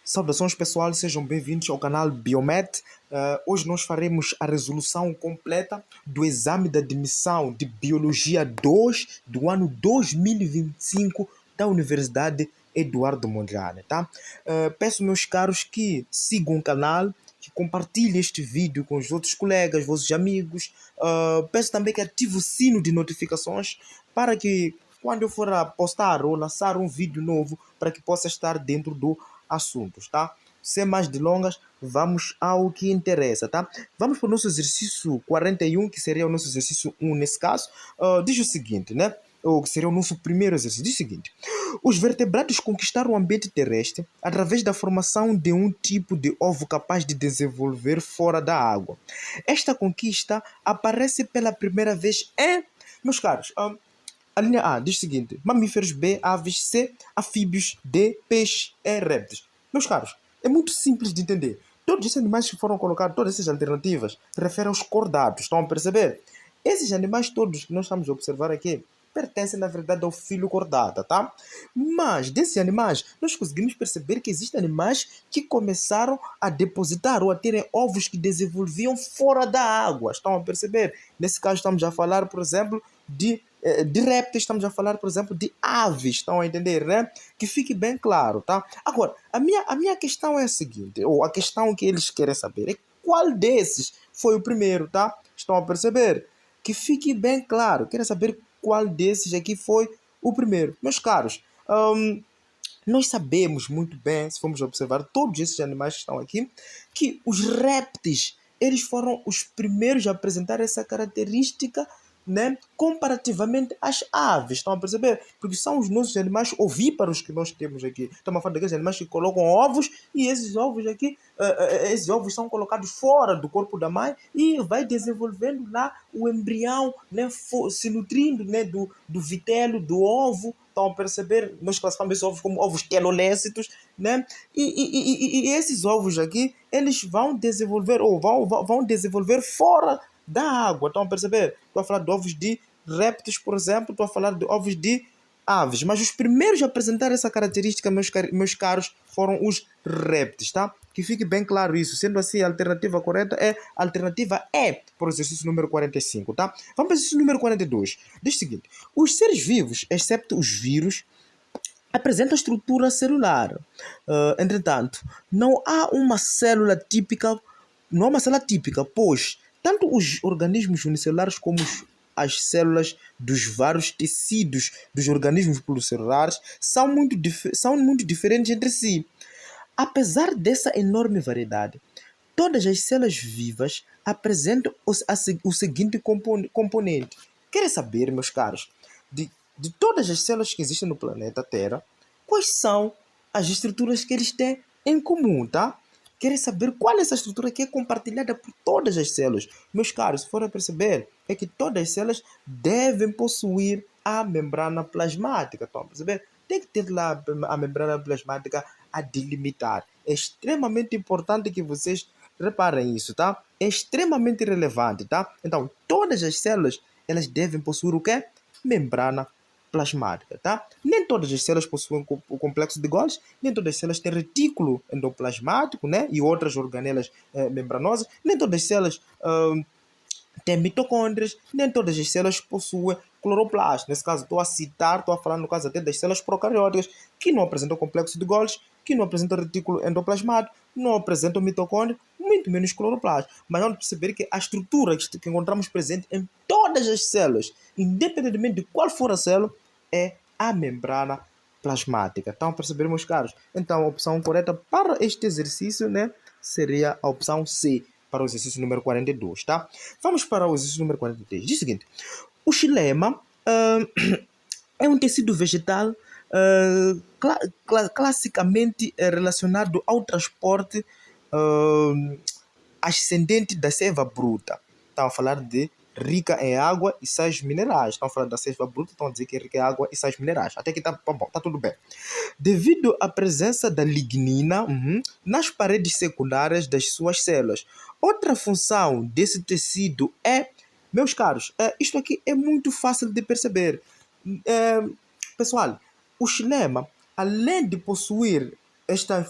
Saudações pessoal, sejam bem-vindos ao canal Biomed. Hoje nós faremos a resolução completa do exame de admissão de Biologia 2 do ano 2025 da Universidade Eduardo Mondlane, tá? Peço, meus caros, que sigam o canal, que compartilhem este vídeo com os outros colegas, vossos amigos. Peço também que ative o sino de notificações para que quando eu for a postar ou lançar um vídeo novo, para que possa estar dentro do assuntos, tá? Sem mais delongas, vamos ao que interessa, tá? Vamos para o nosso exercício 41, que seria o nosso exercício 1 nesse caso. Diz o seguinte, né? Ou que seria o nosso primeiro exercício. Diz o seguinte: os vertebrados conquistaram o ambiente terrestre através da formação de um tipo de ovo capaz de desenvolver fora da água. Esta conquista aparece pela primeira vez em... Meus caros, a linha A diz o seguinte: mamíferos, B, aves, C, anfíbios, D, peixes, E, répteis. Meus caros, é muito simples de entender. Todos esses animais que foram colocados, todas essas alternativas, referem aos cordados. Estão a perceber? Esses animais todos que nós estamos a observar aqui pertencem, na verdade, ao filho cordata, tá? Mas, desses animais, nós conseguimos perceber que existem animais que começaram a depositar ou a terem ovos que desenvolviam fora da água. Estão a perceber? Nesse caso, estamos a falar, por exemplo, de répteis, estamos a falar, por exemplo, de aves, estão a entender, né? Que fique bem claro, tá? Agora, a minha questão é a seguinte, ou a questão que eles querem saber é qual desses foi o primeiro, tá? Estão a perceber? Que fique bem claro, querem saber qual desses aqui foi o primeiro. Meus caros, nós sabemos muito bem, se formos observar todos esses animais que estão aqui, que os répteis, eles foram os primeiros a apresentar essa característica, né, comparativamente às aves, estão a perceber? Porque são os nossos animais ovíparos que nós temos aqui. Estamos a falar daqueles animais que colocam ovos e esses ovos aqui, esses ovos são colocados fora do corpo da mãe e vai desenvolvendo lá o embrião, né, se nutrindo, né, do vitelo, do ovo. Estão a perceber? Nós classificamos esses ovos como ovos telolécitos, né? E esses ovos aqui, eles vão desenvolver ou vão desenvolver fora da água. Estão a perceber? Estou a falar de ovos de répteis, por exemplo. Estou a falar de ovos de aves. Mas os primeiros a apresentar essa característica, meus caros, foram os répteis, tá? Que fique bem claro isso. Sendo assim, a alternativa correta é a alternativa E para o exercício número 45, tá? Vamos para o exercício número 42. Diz o seguinte: os seres vivos, excepto os vírus, apresenta estrutura celular. Entretanto, não há uma célula típica, pois tanto os organismos unicelulares como as células dos vários tecidos dos organismos pluricelulares são muito diferentes entre si. Apesar dessa enorme variedade, todas as células vivas apresentam o seguinte componente. Querem saber, meus caros, de todas as células que existem no planeta Terra, quais são as estruturas que eles têm em comum, tá? Querem saber qual é essa estrutura que é compartilhada por todas as células. Meus caros, se forem perceber, é que todas as células devem possuir a membrana plasmática. Estão a perceber? Tem que ter lá a membrana plasmática a delimitar. É extremamente importante que vocês reparem isso, tá? É extremamente relevante, tá? Então, todas as células, elas devem possuir o quê? Membrana plasmática, tá? Nem todas as células possuem o complexo de Golgi, nem todas as células têm retículo endoplasmático, né? E outras organelas membranosas, nem todas as células têm mitocôndrias, nem todas as células possuem cloroplastos. Nesse caso, estou a falar no caso até das células procarióticas, que não apresentam complexo de Golgi, que não apresentam retículo endoplasmático, não apresentam mitocôndria, muito menos cloroplasto. Mas vamos perceber que a estrutura que encontramos presente em todas as células, independentemente de qual for a célula, é a membrana plasmática. Estão a perceber, meus caros? Então, a opção correta para este exercício, né, seria a opção C, para o exercício número 42, tá? Vamos para o exercício número 43. Diz o seguinte: o xilema é um tecido vegetal classicamente relacionado ao transporte ascendente da seiva bruta. Estão a falar de rica em água e sais minerais. Estão a falar da seiva bruta, estão a dizer que é rica em água e sais minerais. Até que tá bom, tá tudo bem. Devido à presença da lignina nas paredes secundárias das suas células. Outra função desse tecido é, meus caros, isto aqui é muito fácil de perceber. Pessoal, o xilema, além de possuir esta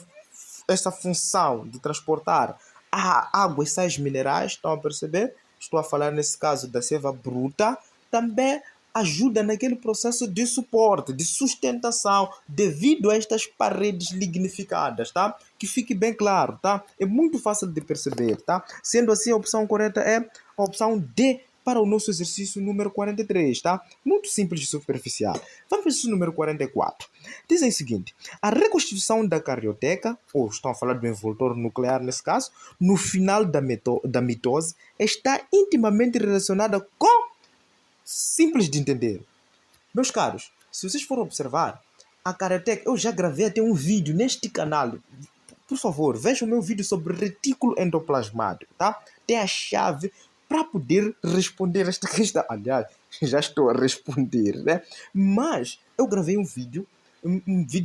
essa função de transportar a água e sais minerais, estão a perceber? Estou a falar nesse caso da seiva bruta, também ajuda naquele processo de suporte, de sustentação, devido a estas paredes lignificadas, tá? Que fique bem claro, tá? É muito fácil de perceber, tá? Sendo assim, a opção correta é a opção D para o nosso exercício número 43, tá? Muito simples e superficial. Vamos para o exercício número 44. Dizem o seguinte: a reconstituição da carioteca, ou estão a falar do envoltor nuclear nesse caso, no final da mitose, está intimamente relacionada com. Simples de entender. Meus caros, se vocês forem observar, a carioteca, eu já gravei até um vídeo neste canal. Por favor, vejam o meu vídeo sobre retículo endoplasmático, tá? Tem a chave para poder responder esta questão. Aliás, já estou a responder, né? Mas eu gravei um vídeo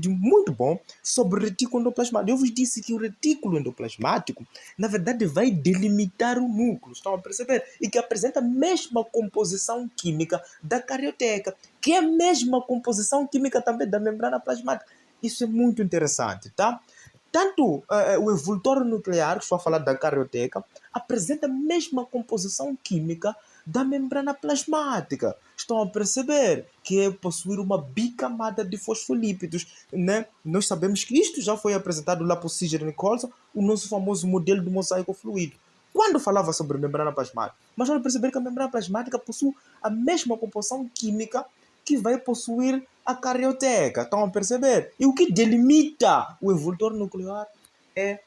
muito bom sobre o retículo endoplasmático. Eu vos disse que o retículo endoplasmático, na verdade, vai delimitar o núcleo, estão a perceber? E que apresenta a mesma composição química da carioteca, que é a mesma composição química também da membrana plasmática. Isso é muito interessante, tá? Tanto o envoltório nuclear, que estou a falar da carioteca, apresenta a mesma composição química da membrana plasmática. Estão a perceber que é possuir uma bicamada de fosfolípidos, né? Nós sabemos que isto já foi apresentado lá por Sigel Nicholson, o nosso famoso modelo do mosaico fluido, quando falava sobre membrana plasmática. Mas vamos perceber que a membrana plasmática possui a mesma composição química que vai possuir a carioteca. Estão a perceber? E o que delimita o envoltor nuclear é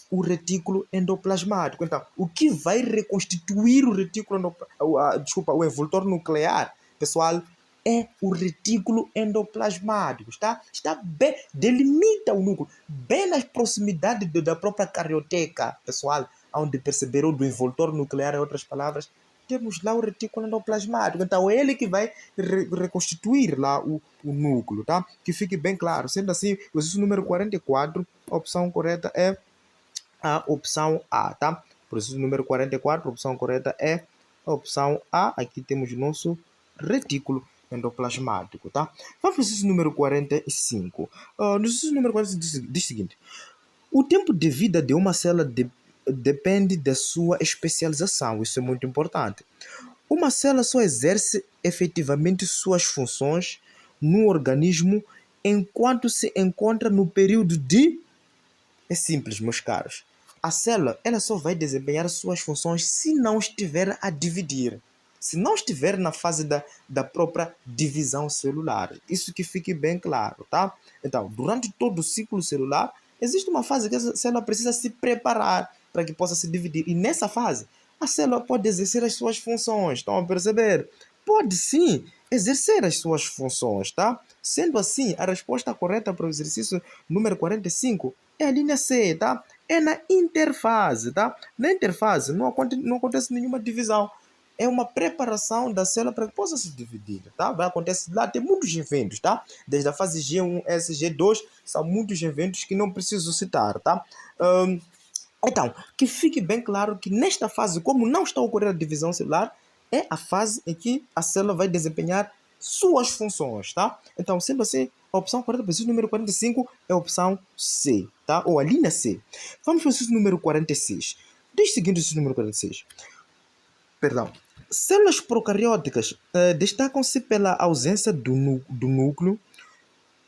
o retículo endoplasmático. Então, o que vai reconstituir o retículo o envoltor nuclear, pessoal, é o retículo endoplasmático. Está bem, delimita o núcleo, bem nas proximidades da própria carioteca, pessoal, onde perceberam do envoltor nuclear, em outras palavras, temos lá o retículo endoplasmático. Então, é ele que vai reconstituir lá o núcleo, tá? Que fique bem claro. Sendo assim, o exercício número 44, a opção correta é a opção A, tá? Por isso, número 44, a opção correta é a opção A. Aqui temos o nosso retículo endoplasmático, tá? Vamos para o exercício número 45. No exercício número 45 diz o seguinte: o tempo de vida de uma célula depende da sua especialização. Isso é muito importante. Uma célula só exerce efetivamente suas funções no organismo enquanto se encontra no período de. É simples, meus caros. A célula ela só vai desempenhar suas funções se não estiver a dividir. Se não estiver na fase da própria divisão celular. Isso que fique bem claro, tá? Então, durante todo o ciclo celular, existe uma fase que a célula precisa se preparar para que possa se dividir. E nessa fase, a célula pode exercer as suas funções. Estão a perceber? Pode sim exercer as suas funções, tá? Sendo assim, a resposta correta para o exercício número 45 é a linha C, tá? É na interfase, tá? Na interfase não acontece nenhuma divisão. É uma preparação da célula para que possa se dividir, tá? Vai acontecer lá, tem muitos eventos, tá? Desde a fase G1, S, G2, são muitos eventos que não preciso citar, tá? Então, que fique bem claro que nesta fase, como não está a ocorrer a divisão celular, é a fase em que a célula vai desempenhar suas funções, tá? Então, sendo assim, a opção correta para o exercício número 45 é a opção C, tá? Ou a linha C. Vamos para o exercício número 46. Diz o seguinte, o exercício número 46. Perdão. Células procarióticas destacam-se pela ausência do núcleo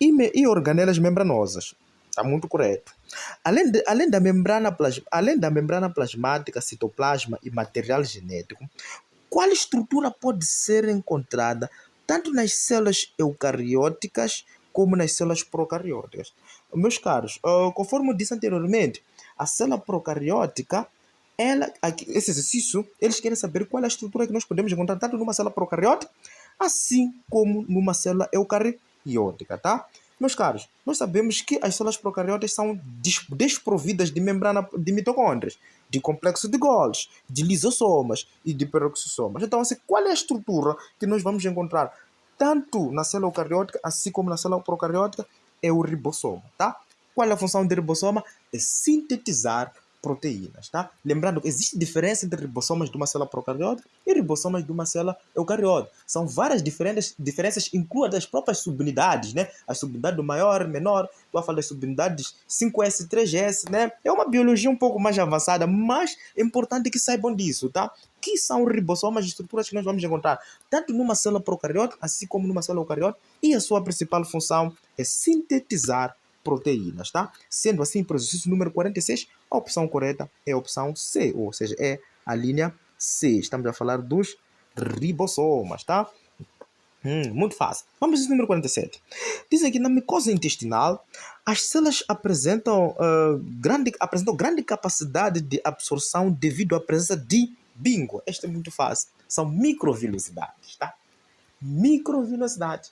e organelas membranosas. Está muito correto. Além da membrana plasmática, citoplasma e material genético, qual estrutura pode ser encontrada tanto nas células eucarióticas como nas células procarióticas? Meus caros, conforme eu disse anteriormente, a célula procariótica, esse exercício, eles querem saber qual é a estrutura que nós podemos encontrar tanto numa célula procariótica, assim como numa célula eucariótica, tá? Meus caros, nós sabemos que as células procarióticas são desprovidas de membrana de mitocôndrias, de complexo de Golgi, de lisossomas e de peroxissomas. Então, assim, qual é a estrutura que nós vamos encontrar tanto na célula eucariótica, assim como na célula procariótica? É o ribossoma, tá? Qual é a função do ribossoma? É sintetizar proteínas, tá? Lembrando que existe diferença entre ribossomas de uma célula procariota e ribossomas de uma célula eucariota. São várias diferenças, incluem as próprias subunidades, né? As subunidades do maior, menor, tu vai falar das subunidades 5S, 3S, né? É uma biologia um pouco mais avançada, mas é importante que saibam disso, tá? Que são ribossomas, estruturas que nós vamos encontrar tanto numa célula procariota, assim como numa célula eucariota, e a sua principal função é sintetizar proteínas, tá? Sendo assim, para o exercício número 46, a opção correta é a opção C, ou seja, é a linha C. Estamos a falar dos ribossomas, tá? Muito fácil. Vamos ao exercício número 47. Diz aqui, na micose intestinal, as células apresentam grande capacidade de absorção devido à presença de bingo. Este é muito fácil. São microvilosidades, tá? Microvilosidade.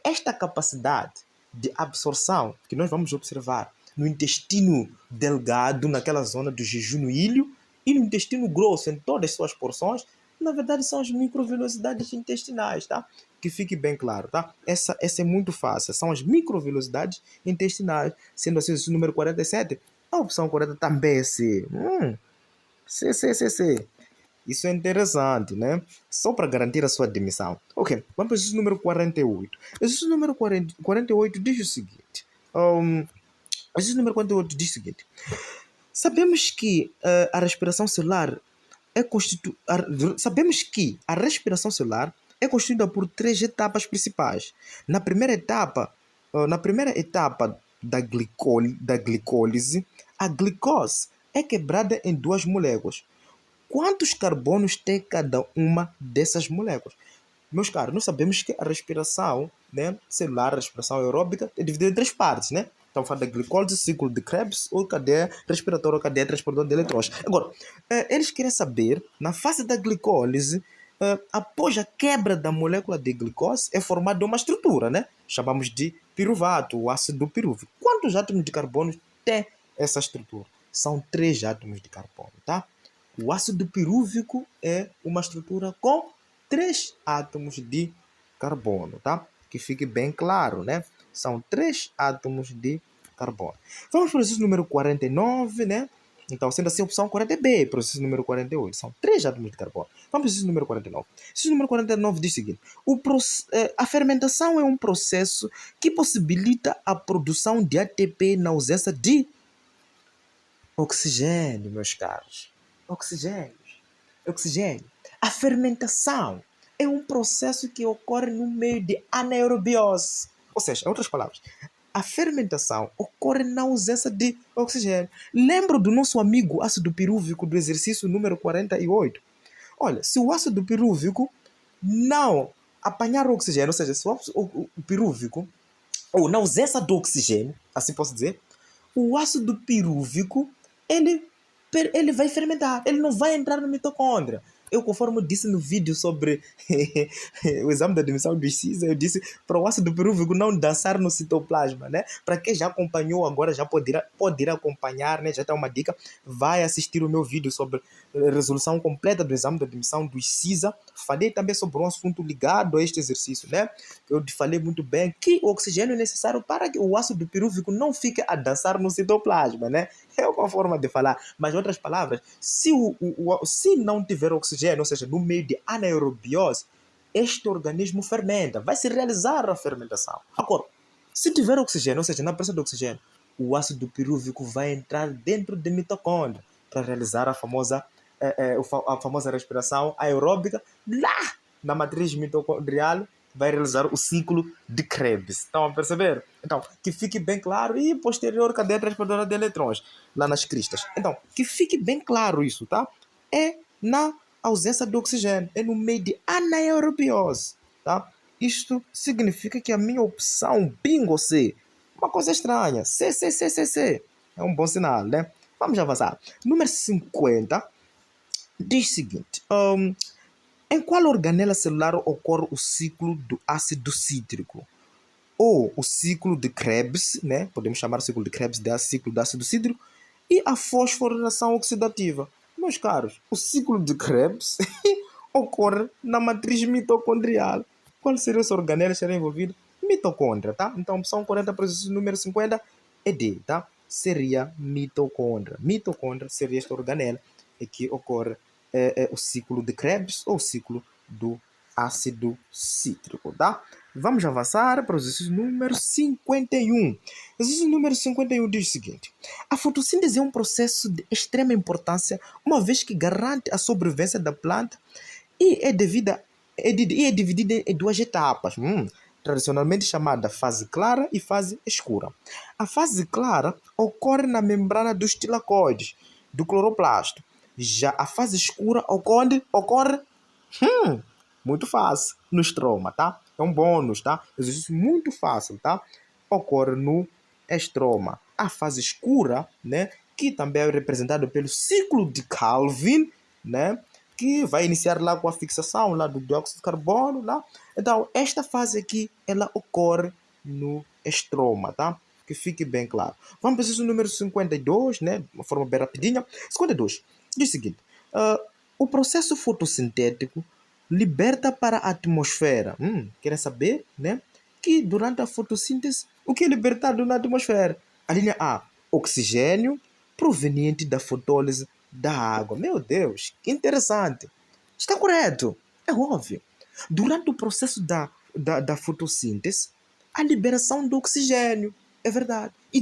Esta capacidade de absorção que nós vamos observar no intestino delgado, naquela zona do jejum ilho, e no intestino grosso, em todas as suas porções, na verdade são as microvilosidades intestinais, tá? Que fique bem claro, tá? Essa é muito fácil. São as microvilosidades intestinais. Sendo assim, o número 47, a opção correta também é C. C. Isso é interessante, né? Só para garantir a sua admissão. Ok, vamos para o exercício número 48. O exercício número 48 diz o seguinte. O exercício número 48 diz o seguinte. Sabemos que a respiração celular Sabemos que a respiração celular é constituída por 3 etapas principais. Na primeira etapa da glicólise, a glicose é quebrada em 2 moléculas. Quantos carbonos tem cada uma dessas moléculas? Meus caros, nós sabemos que a respiração, né, celular, a respiração aeróbica, é dividida em 3 partes, né? Então, fala da glicólise, ciclo de Krebs, ou cadeia respiratória, cadeia transportadora de elétrons. Agora, eles querem saber, na fase da glicólise, após a quebra da molécula de glicose, é formada uma estrutura, né? Chamamos de piruvato, o ácido pirúvico. Quantos átomos de carbono tem essa estrutura? São 3 átomos de carbono, tá? O ácido pirúvico é uma estrutura com 3 átomos de carbono, tá? Que fique bem claro, né? São 3 átomos de carbono. Vamos para o exercício número 49, né? Então, sendo assim, a opção correta é B, para o exercício número 48. São 3 átomos de carbono. Vamos para o exercício número 49. O exercício número 49 diz o seguinte. A fermentação é um processo que possibilita a produção de ATP na ausência de oxigênio, meus caros. Oxigênio. A fermentação é um processo que ocorre no meio de anaerobiose. Ou seja, em outras palavras, a fermentação ocorre na ausência de oxigênio. Lembra do nosso amigo ácido pirúvico do exercício número 48? Olha, se o ácido pirúvico não apanhar o oxigênio, ou seja, se o pirúvico, ou na ausência do oxigênio, assim posso dizer, o ácido pirúvico, ele vai fermentar, ele não vai entrar na mitocôndria. Eu, conforme disse no vídeo sobre o exame da admissão do CISA, eu disse para o ácido pirúvico não dançar no citoplasma, né? Para quem já acompanhou, agora já poderá acompanhar, né? Já tem uma dica, vai assistir o meu vídeo sobre a resolução completa do exame da admissão do CISA. Falei também sobre um assunto ligado a este exercício, né? Eu falei muito bem que o oxigênio é necessário para que o ácido pirúvico não fique a dançar no citoplasma, né? É uma forma de falar, mas em outras palavras, se não tiver oxigênio, ou seja, no meio de anaerobiose, este organismo fermenta, vai se realizar a fermentação. Agora, se tiver oxigênio, ou seja, na presença de oxigênio, o ácido pirúvico vai entrar dentro de mitocôndria para realizar a famosa respiração aeróbica lá na matriz mitocondrial, vai realizar o ciclo de Krebs. Estão a perceber? Então, que fique bem claro. E posterior, cadeia transportadora de elétrons, lá nas cristas. Então, que fique bem claro isso, tá? É na ausência de oxigênio. É no meio de anaerobiose, tá? Isto significa que a minha opção, bingo C, uma coisa estranha. C. É um bom sinal, né? Vamos avançar. Número 50 diz o seguinte. Em qual organela celular ocorre o ciclo do ácido cítrico? Ou o ciclo de Krebs, né? Podemos chamar o ciclo de Krebs de ciclo do ácido cítrico, e a fosforilação oxidativa. Meus caros, o ciclo de Krebs ocorre na matriz mitocondrial. Qual seria esse organela que será envolvido? Mitocôndria, tá? Então, a opção correta para o exercício número 50 é D, tá? seria mitocôndria. Mitocôndria seria esta organela em que ocorre o ciclo de Krebs ou o ciclo do ácido cítrico, tá? Vamos avançar para o exercício número 51. O exercício número 51 diz o seguinte: a fotossíntese é um processo de extrema importância, uma vez que garante a sobrevivência da planta e é dividida em duas etapas, tradicionalmente chamada fase clara e fase escura. A fase clara ocorre na membrana dos tilacoides do cloroplasto. Já a fase escura ocorre muito fácil no estroma, tá? É um bônus, tá? Exercício muito fácil, tá? Ocorre no estroma. A fase escura, né? Que também é representada pelo ciclo de Calvin, né? Que vai iniciar lá com a fixação lá do dióxido de carbono, lá. Então, esta fase aqui, ela ocorre no estroma, tá? Que fique bem claro. Vamos para o exercício número 52, né? De uma forma bem rapidinha. 52. Diz o seguinte. O processo fotossintético liberta para a atmosfera. Querem saber, né? Que durante a fotossíntese, o que é libertado na atmosfera? A linha A, oxigênio proveniente da fotólise da água. Meu Deus, que interessante. Está correto, é óbvio. Durante o processo da fotossíntese, a liberação do oxigênio. É verdade. E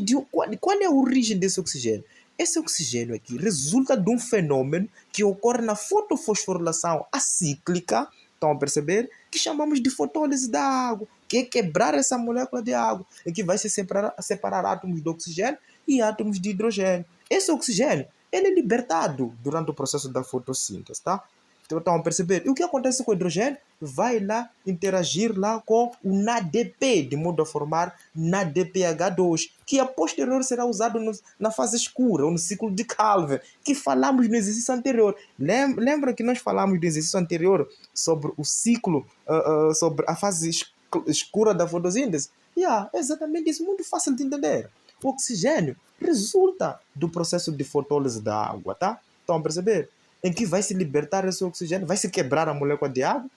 qual é a origem desse oxigênio? Esse oxigênio aqui resulta de um fenômeno que ocorre na fotofosforilação acíclica, estão a perceber? Que chamamos de fotólise da água, que é quebrar essa molécula de água, em que vai se separar átomos de oxigênio e átomos de hidrogênio. Esse oxigênio, ele é libertado durante o processo da fotossíntese, tá? Então, estão a perceber? E o que acontece com o hidrogênio? Vai lá interagir lá com o NADP, de modo a formar NADPH2, que a posterior será usado na fase escura, ou no ciclo de Calvin, que falamos no exercício anterior. Lembra que nós falamos no exercício anterior sobre o ciclo, sobre a fase escura da fotossíntese? É exatamente isso, muito fácil de entender. O oxigênio resulta do processo de fotólise da água, tá? Estão a perceber? Em que vai se libertar esse oxigênio, vai se quebrar a molécula de água,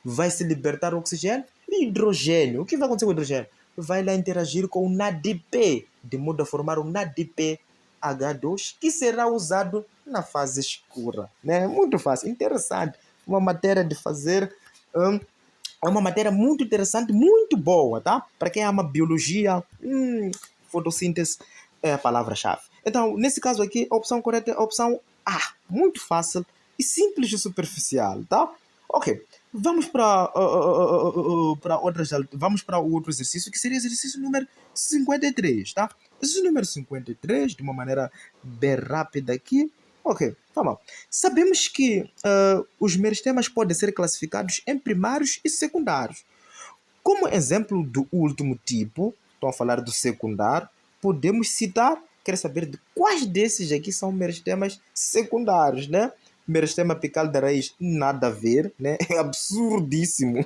vai se libertar o oxigênio e hidrogênio. O que vai acontecer com o hidrogênio? Vai lá interagir com o NADP, de modo a formar o NADPH2, que será usado na fase escura. Né? Muito fácil, interessante. Uma matéria de fazer... é uma matéria muito interessante, muito boa, tá? Para quem ama biologia, fotossíntese é a palavra-chave. Então, nesse caso aqui, a opção correta é a opção A. Muito fácil e simples e superficial, tá? Ok. Vamos para vamos para o outro exercício, que seria o exercício número 53, tá? Exercício número 53, de uma maneira bem rápida aqui. Ok, tá bom. Sabemos que os meristemas podem ser classificados em primários e secundários. Como exemplo do último tipo, estou a falar do secundário, podemos citar, quero saber de quais desses aqui são meristemas secundários, né? Meristema apical da raiz, nada a ver, né? É absurdíssimo,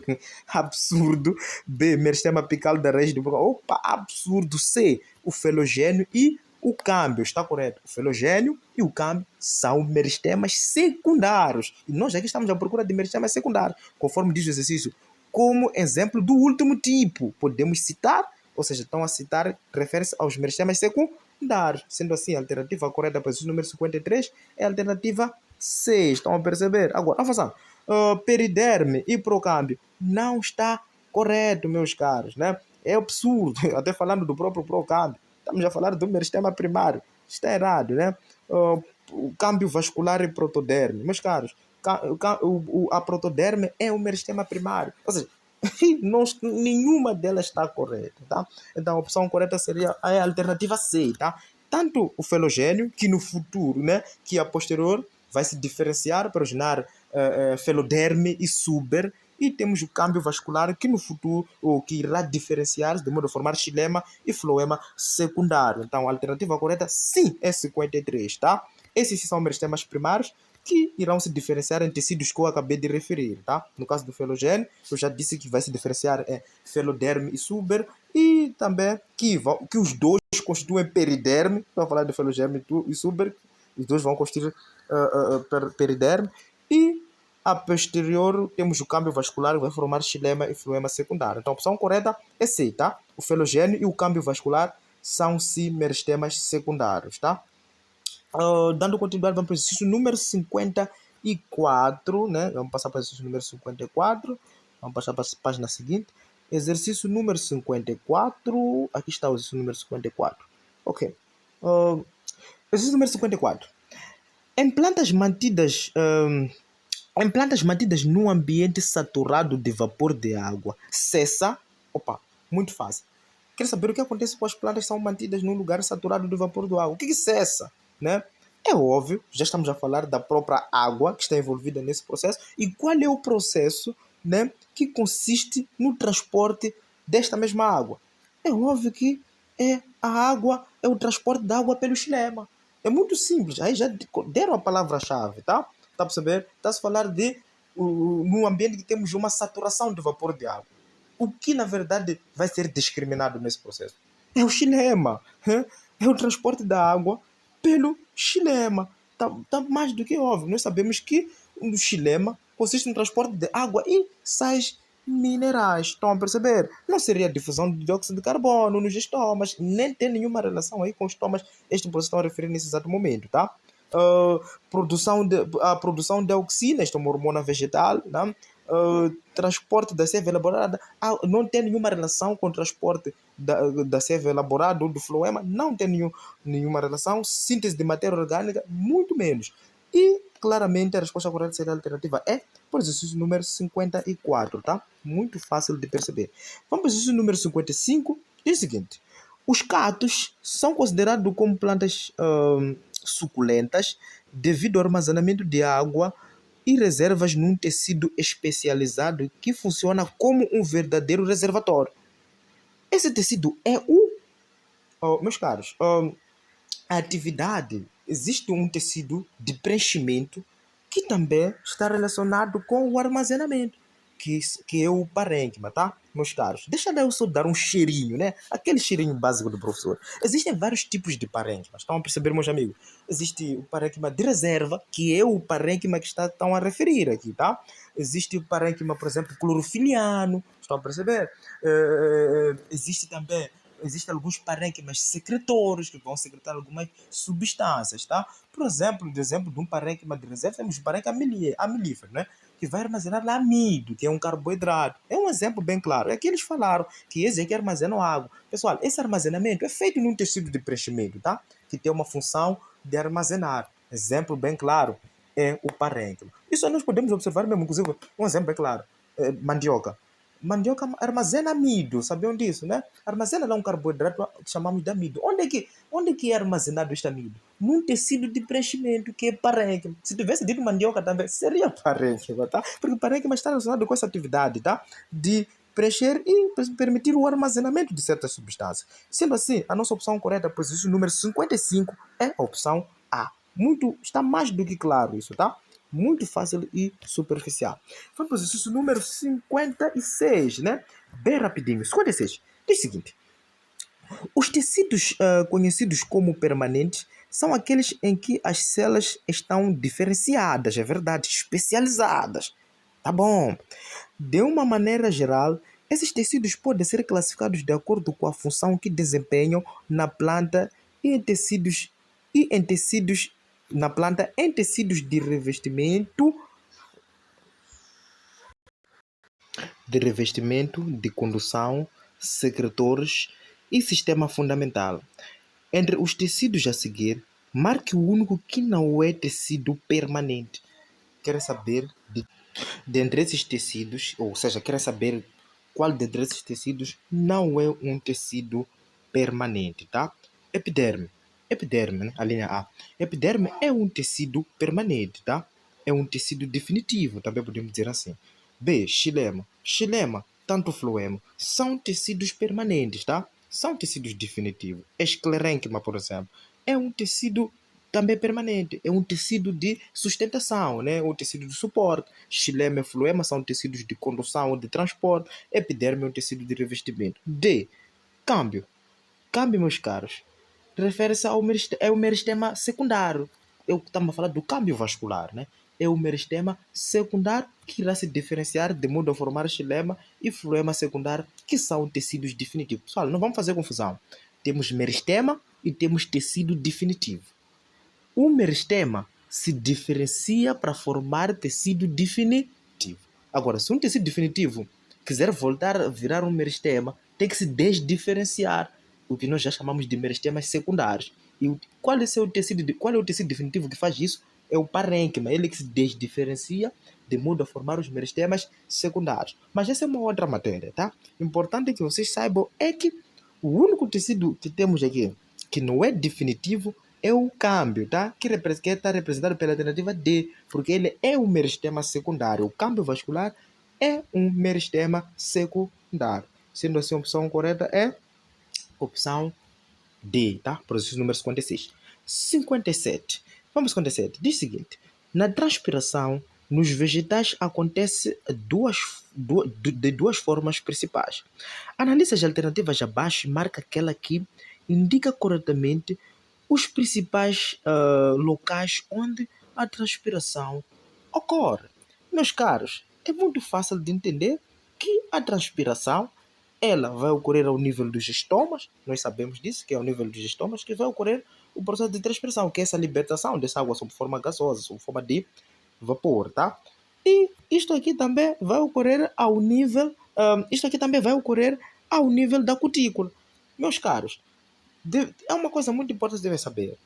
absurdo. B, meristema apical da raiz do... Opa, absurdo. C, o felogênio e o câmbio, está correto. O felogênio e o câmbio são meristemas secundários. E nós aqui estamos à procura de meristemas secundários, conforme diz o exercício. Como exemplo do último tipo, podemos citar, ou seja, estão a citar, refere-se aos meristemas secundários. Sendo assim, a alternativa correta para o número 53 é a alternativa C. Estão a perceber? Agora, avançando. Periderme e procâmbio não está correto, meus caros, né? É absurdo, até falando do próprio procâmbio. Estamos a falar do meristema primário. Está errado, né? O câmbio vascular e protoderme. Meus caros, a protoderme é o meristema primário. Ou seja, nenhuma delas está correta, tá? Então a opção correta seria a alternativa C, tá? Tanto o felogênio, que no futuro, né, que a posterior vai se diferenciar para originar feloderme e suber, e temos o câmbio vascular, que no futuro, ou que irá diferenciar de modo a formar xilema e floema secundário. Então a alternativa correta sim é 53, tá? Esses são meristemas primários que irão se diferenciar em tecidos que eu acabei de referir, tá? No caso do felogênio, eu já disse que vai se diferenciar em feloderme e suber, e também que os dois constituem periderme. Estou a falar de felogênio e suber, os dois vão constituir periderme, e a posterior temos o câmbio vascular que vai formar xilema e floema secundário. Então a opção correta é C, tá? O felogênio e o câmbio vascular são-se meristemas secundários, tá? Dando continuidade, vamos para o exercício número 54, né? Vamos passar para o exercício número 54. Vamos passar para a página seguinte. Exercício número 54. Aqui está o exercício número 54. Ok. Exercício número 54. Em plantas mantidas num ambiente saturado de vapor de água, cessa... Opa, muito fácil. Quer saber o que acontece quando as plantas são mantidas num lugar saturado de vapor de água? O que cessa? Né? É óbvio, já estamos a falar da própria água que está envolvida nesse processo. E qual é o processo, né, que consiste no transporte desta mesma água? É óbvio que a água, é o transporte da água pelo xilema. É muito simples. Aí já deram a palavra-chave, tá? Está a perceber? Está-se a falar de num ambiente que temos uma saturação de vapor de água. O que, na verdade, vai ser discriminado nesse processo? É o xilema. É o transporte da água pelo xilema. Tá mais do que óbvio. Nós sabemos que o xilema consiste no transporte de água e sais minerais. Estão a perceber? Não seria a difusão de dióxido de carbono nos estomas, nem tem nenhuma relação aí com os estomas. Este processo está a referir nesse exato momento, tá? A produção de auxina, esta é uma hormona vegetal, né? Transporte da seiva elaborada não tem nenhuma relação com o transporte da seiva elaborada ou do floema, não tem nenhuma relação. Síntese de matéria orgânica, muito menos. E claramente a resposta correta seria a alternativa E, por exercício número 54, tá? Muito fácil de perceber. Vamos para o exercício número 55, diz o seguinte: os cactos são considerados como plantas suculentas devido ao armazenamento de água e reservas num tecido especializado que funciona como um verdadeiro reservatório. Esse tecido é meus caros, a atividade, existe um tecido de preenchimento que também está relacionado com o armazenamento, que é o parênquima, tá, meus caros? Deixa eu só dar um cheirinho, né? Aquele cheirinho básico do professor. Existem vários tipos de parênquimas, estão a perceber, meus amigos? Existe o parênquima de reserva, que é o parênquima que estão a referir aqui, tá? Existe o parênquima, por exemplo, clorofiliano, estão a perceber? Existe também... Existem alguns parênquimas secretores que vão secretar algumas substâncias, tá? Por exemplo, de um parênquima de reserva, temos o parênquima amilífero, né? Que vai armazenar amido, que é um carboidrato. É um exemplo bem claro. Aqui eles falaram que esse aqui armazenam água. Pessoal, esse armazenamento é feito num tecido de preenchimento, tá? Que tem uma função de armazenar. Exemplo bem claro é o parênquima. Isso nós podemos observar mesmo, inclusive, um exemplo bem claro. Mandioca. Mandioca armazena amido, sabiam disso, né? Armazena lá um carboidrato que chamamos de amido. Onde que é armazenado este amido? Num tecido de preenchimento, que é parênquima. Se tivesse dito mandioca também, seria parênquima, tá? Porque parênquima está relacionado com essa atividade, tá? De preencher e permitir o armazenamento de certas substâncias. Sendo assim, a nossa opção correta, para o exercício número 55, é a opção A. Está mais do que claro isso, tá? Muito fácil e superficial. Vamos para o exercício número 56, né? Bem rapidinho. 56. Diz o seguinte: os tecidos conhecidos como permanentes são aqueles em que as células estão diferenciadas, é verdade, especializadas. Tá bom. De uma maneira geral, esses tecidos podem ser classificados de acordo com a função que desempenham na planta e em tecidos na planta em tecidos de revestimento, de condução, secretores e sistema fundamental. Entre os tecidos a seguir, marque o único que não é tecido permanente. Quer saber dentre esses tecidos, ou seja, quer saber qual dentre esses tecidos não é um tecido permanente, tá? Epiderme, né? A linha A. Epiderme é um tecido permanente, tá? É um tecido definitivo, também podemos dizer assim. B, xilema, tanto floema, são tecidos permanentes, tá? São tecidos definitivos. Esclerênquima, por exemplo, é um tecido também permanente, é um tecido de sustentação, né? Um tecido de suporte. Xilema e floema são tecidos de condução ou de transporte. Epiderme é um tecido de revestimento. D, câmbio. Câmbio, meus caros, refere-se ao meristema secundário. Estamos a falar do câmbio vascular, né? É o meristema secundário que irá se diferenciar de modo a formar xilema e floema secundário, que são tecidos definitivos. Pessoal, não vamos fazer confusão. temos meristema e temos tecido definitivo. O meristema se diferencia para formar tecido definitivo. Agora, se um tecido definitivo quiser voltar a virar um meristema, tem que se desdiferenciar, o que nós já chamamos de meristemas secundários. E qual é o tecido definitivo que faz isso? É o parênquima, ele que se desdiferencia de modo a formar os meristemas secundários. Mas essa é uma outra matéria, tá? Importante que vocês saibam é que o único tecido que temos aqui que não é definitivo é o câmbio, tá? Que está representado pela alternativa D, porque ele é um meristema secundário. O câmbio vascular é um meristema secundário. Sendo assim, a opção correta é opção D, tá? Processo número 56. 57. Vamos 57. Diz o seguinte: na transpiração, nos vegetais acontece de duas formas principais. Analise as alternativas abaixo e marca aquela que indica corretamente os principais locais onde a transpiração ocorre. Meus caros, é muito fácil de entender que a transpiração ela vai ocorrer ao nível dos estomas, nós sabemos disso, que é ao nível dos estomas que vai ocorrer o processo de transpiração, que é essa libertação dessa água sob forma gasosa, sob forma de vapor, tá? E isto aqui também vai ocorrer ao nível, da cutícula. Meus caros, é uma coisa muito importante que devem saber.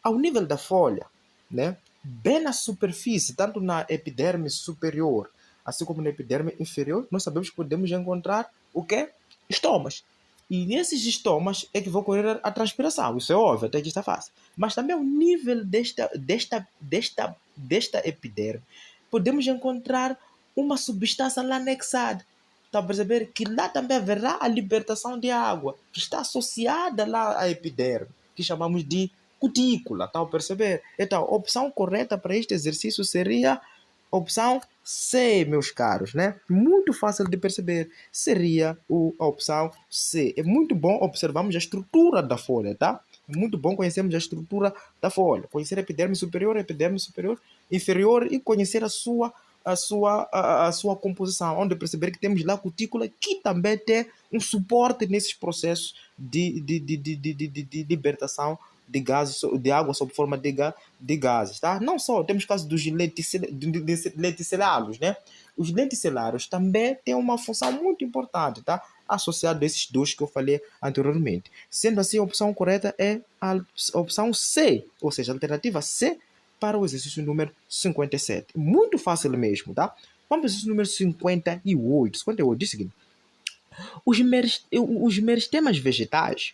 Ao nível da folha, né, bem na superfície, tanto na epiderme superior, assim como na epiderme inferior, nós sabemos que podemos encontrar o quê? Estomas. E nesses estomas é que vai ocorrer a transpiração. Isso é óbvio, até aqui está fácil. Mas também ao nível desta epiderme, podemos encontrar uma substância lá anexada. Está a perceber que lá também haverá a libertação de água, que está associada lá à epiderme, que chamamos de cutícula. Está a perceber? Então, a opção correta para este exercício seria a opção C, meus caros, né? Muito fácil de perceber. Seria a opção C. É muito bom observarmos a estrutura da folha, tá? É muito bom conhecermos a estrutura da folha. Conhecer a epiderme superior, inferior e conhecer a sua composição, onde perceber que temos lá a cutícula que também tem um suporte nesses processos de libertação de gases, de água sob forma de gases, tá? Não só, temos casos dos lenticelários, né? Os lenticelários também têm uma função muito importante, tá? Associado a esses dois que eu falei anteriormente. Sendo assim, a opção correta é a opção C, ou seja, a alternativa C para o exercício número 57. Muito fácil mesmo, tá? Vamos para o exercício número 58. 58 diz o seguinte: os meristemas vegetais,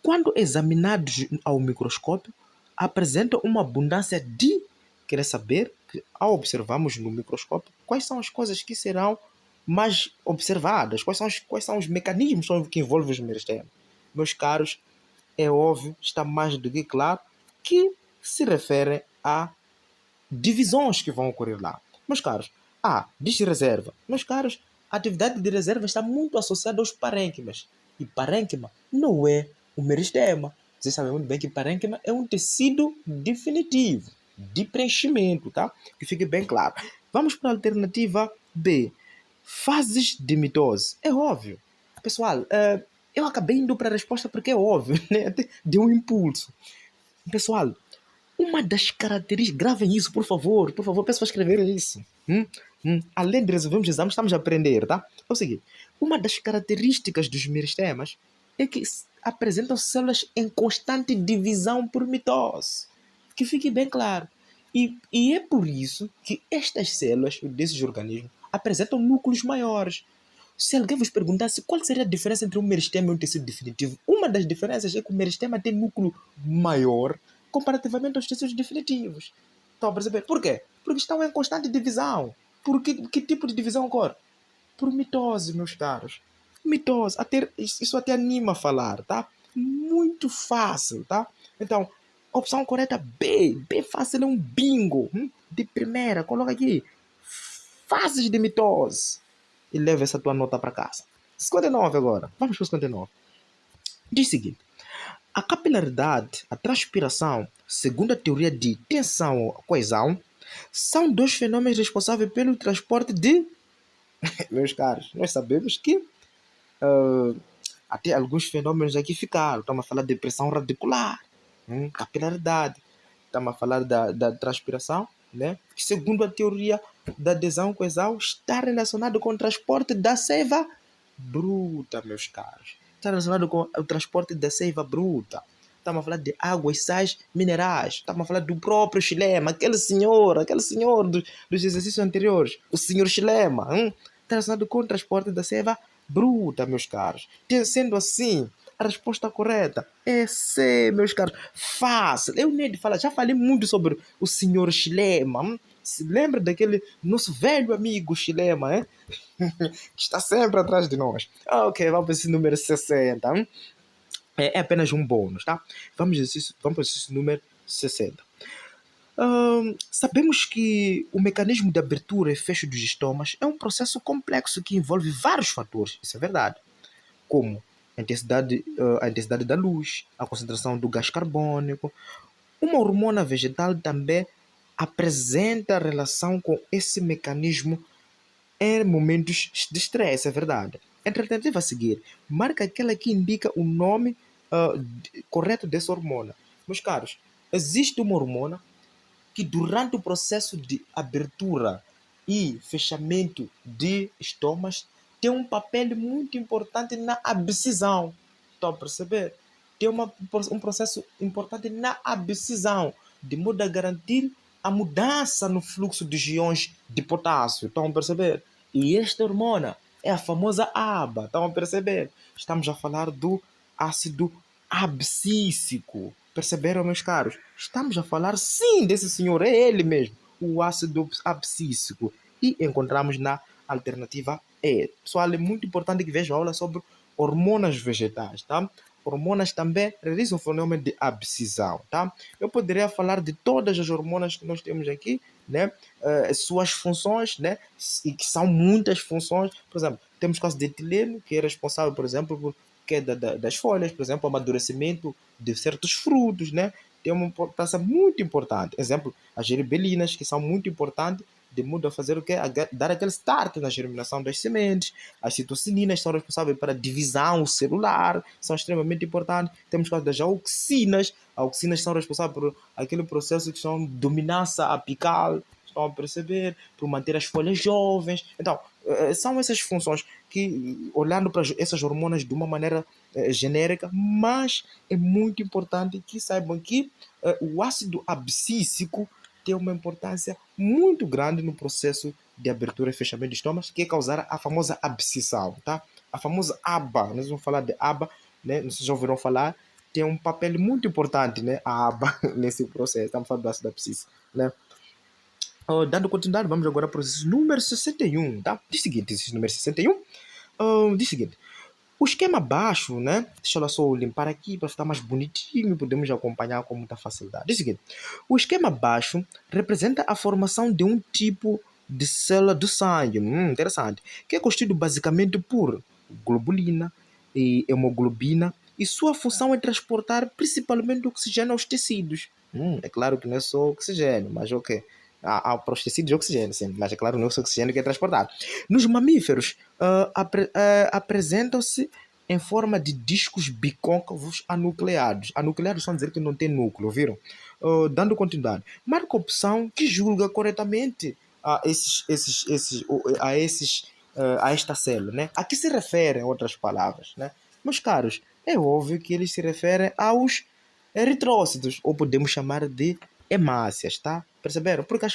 quando examinados ao microscópio, apresentam uma abundância de... Quer saber que, ao observarmos no microscópio, quais são as coisas que serão mais observadas? Quais são os mecanismos que envolvem os meristemas? Meus caros, é óbvio, está mais do que claro, que se referem a divisões que vão ocorrer lá. Meus caros, diz reserva. Meus caros, a atividade de reserva está muito associada aos parênquimas. E parênquima não é um meristema. Vocês sabem muito bem que parênquima é um tecido definitivo, de preenchimento, tá? Que fique bem claro. Vamos para a alternativa B. Fases de mitose. É óbvio. Pessoal, eu acabei indo para a resposta porque é óbvio, né? Deu um impulso. Pessoal, uma das características... Gravem isso, por favor, peço para escrever isso. Além de resolvermos exames, estamos a aprender, tá? É o seguinte: uma das características dos meristemas é que apresentam células em constante divisão por mitose. Que fique bem claro. E é por isso que estas células desses organismos apresentam núcleos maiores. Se alguém vos perguntasse qual seria a diferença entre um meristema e um tecido definitivo, uma das diferenças é que o meristema tem núcleo maior comparativamente aos tecidos definitivos. Estão a perceber? Por quê? Porque estão em constante divisão. Por que tipo de divisão ocorre? Por mitose, meus caros. Mitose. Isso até anima a falar, tá? Muito fácil, tá? Então, opção correta B. B fácil é um bingo. De primeira, coloca aqui. Fases de mitose. E leva essa tua nota para casa. 59 agora. Vamos para o 59. Diz o seguinte: a capilaridade, a transpiração, segundo a teoria de tensão-coesão, são dois fenômenos responsáveis pelo transporte de... Meus caros, nós sabemos que Até alguns fenômenos aqui ficaram. Estamos a falar de pressão radicular, capilaridade. Estamos a falar da transpiração, né? Que segundo a teoria da adesão coesal está relacionado com o transporte da seiva bruta, meus caros. Está relacionado com o transporte da seiva bruta. Estamos a falar de águas, sais, minerais. Estamos a falar do próprio Chilema, aquele senhor dos exercícios anteriores. O senhor Chilema. Está relacionado com o transporte da seiva bruta, meus caros. Sendo assim, a resposta correta é C, meus caros. Fácil. Eu nem de falar, já falei muito sobre o senhor Chilema. Se lembra daquele nosso velho amigo Chilema, hein? Que está sempre atrás de nós. Ok, vamos para esse número 60. É apenas um bônus, tá? Vamos para esse número 60. Sabemos que o mecanismo de abertura e fecho dos estomas é um processo complexo que envolve vários fatores, isso é verdade, como a intensidade da luz, a concentração do gás carbônico. Uma hormona vegetal também apresenta relação com esse mecanismo em momentos de estresse, é verdade. A alternativa a seguir marca aquela que indica o nome correto dessa hormona. Meus caros, existe uma hormona que durante o processo de abertura e fechamento de estomas tem um papel muito importante na abscisão. Estão a perceber? Tem um processo importante na abscisão, de modo a garantir a mudança no fluxo de íons de potássio. Estão a perceber? E esta hormona é a famosa ABA. Estão a perceber? Estamos a falar do ácido abscíssico. Perceberam, meus caros? Estamos a falar, sim, desse senhor. É ele mesmo, o ácido abscíssico. E encontramos na alternativa E. Pessoal, é muito importante que vejam a aula sobre hormonas vegetais, tá? Hormonas também realizam o fenômeno de abscisão, tá? Eu poderia falar de todas as hormonas que nós temos aqui, né? Suas funções, né? E que são muitas funções. Por exemplo, temos o caso de etileno, que é responsável, por exemplo, por queda das folhas, por exemplo, amadurecimento de certos frutos, né? Tem uma importância muito importante. Exemplo, as geribelinas, que são muito importantes, de modo a fazer o quê? Dar aquele start na germinação das sementes. As citocininas são responsáveis para a divisão celular, são extremamente importantes. Temos o caso das auxinas. As auxinas são responsáveis por aquele processo que chama dominância apical, estão a perceber, por manter as folhas jovens. Então, são essas funções que, olhando para essas hormonas de uma maneira genérica, mas é muito importante que saibam que o ácido abscíssico tem uma importância muito grande no processo de abertura e fechamento de estômago, que é causar a famosa abscissão, tá? A famosa ABA, nós vamos falar de ABA, né? Vocês já ouviram falar, tem um papel muito importante, né? A ABA nesse processo, estamos falando do ácido abscíssico, né? Dando continuidade, vamos agora para o exercício número 61, tá? Diz o seguinte, exercício número 61, diz o seguinte: o esquema baixo, né? Deixa eu só limpar aqui para ficar mais bonitinho, podemos acompanhar com muita facilidade. Diz o seguinte: o esquema baixo representa a formação de um tipo de célula do sangue, interessante, que é constituído basicamente por globulina e hemoglobina, e sua função é transportar principalmente oxigênio aos tecidos. É claro que não é só oxigênio, mas ok. Para os tecidos de oxigênio, sim, mas é claro, não é o oxigênio que é transportado. Nos mamíferos, apresentam-se em forma de discos bicôncavos anucleados. Anucleados são dizer que não tem núcleo, viram? Dando continuidade. Marca a opção que julga corretamente a esta célula, né? A que se referem, em outras palavras, né? Meus caros, é óbvio que eles se referem aos eritrócitos, ou podemos chamar de hemácias, tá? Perceberam? Porque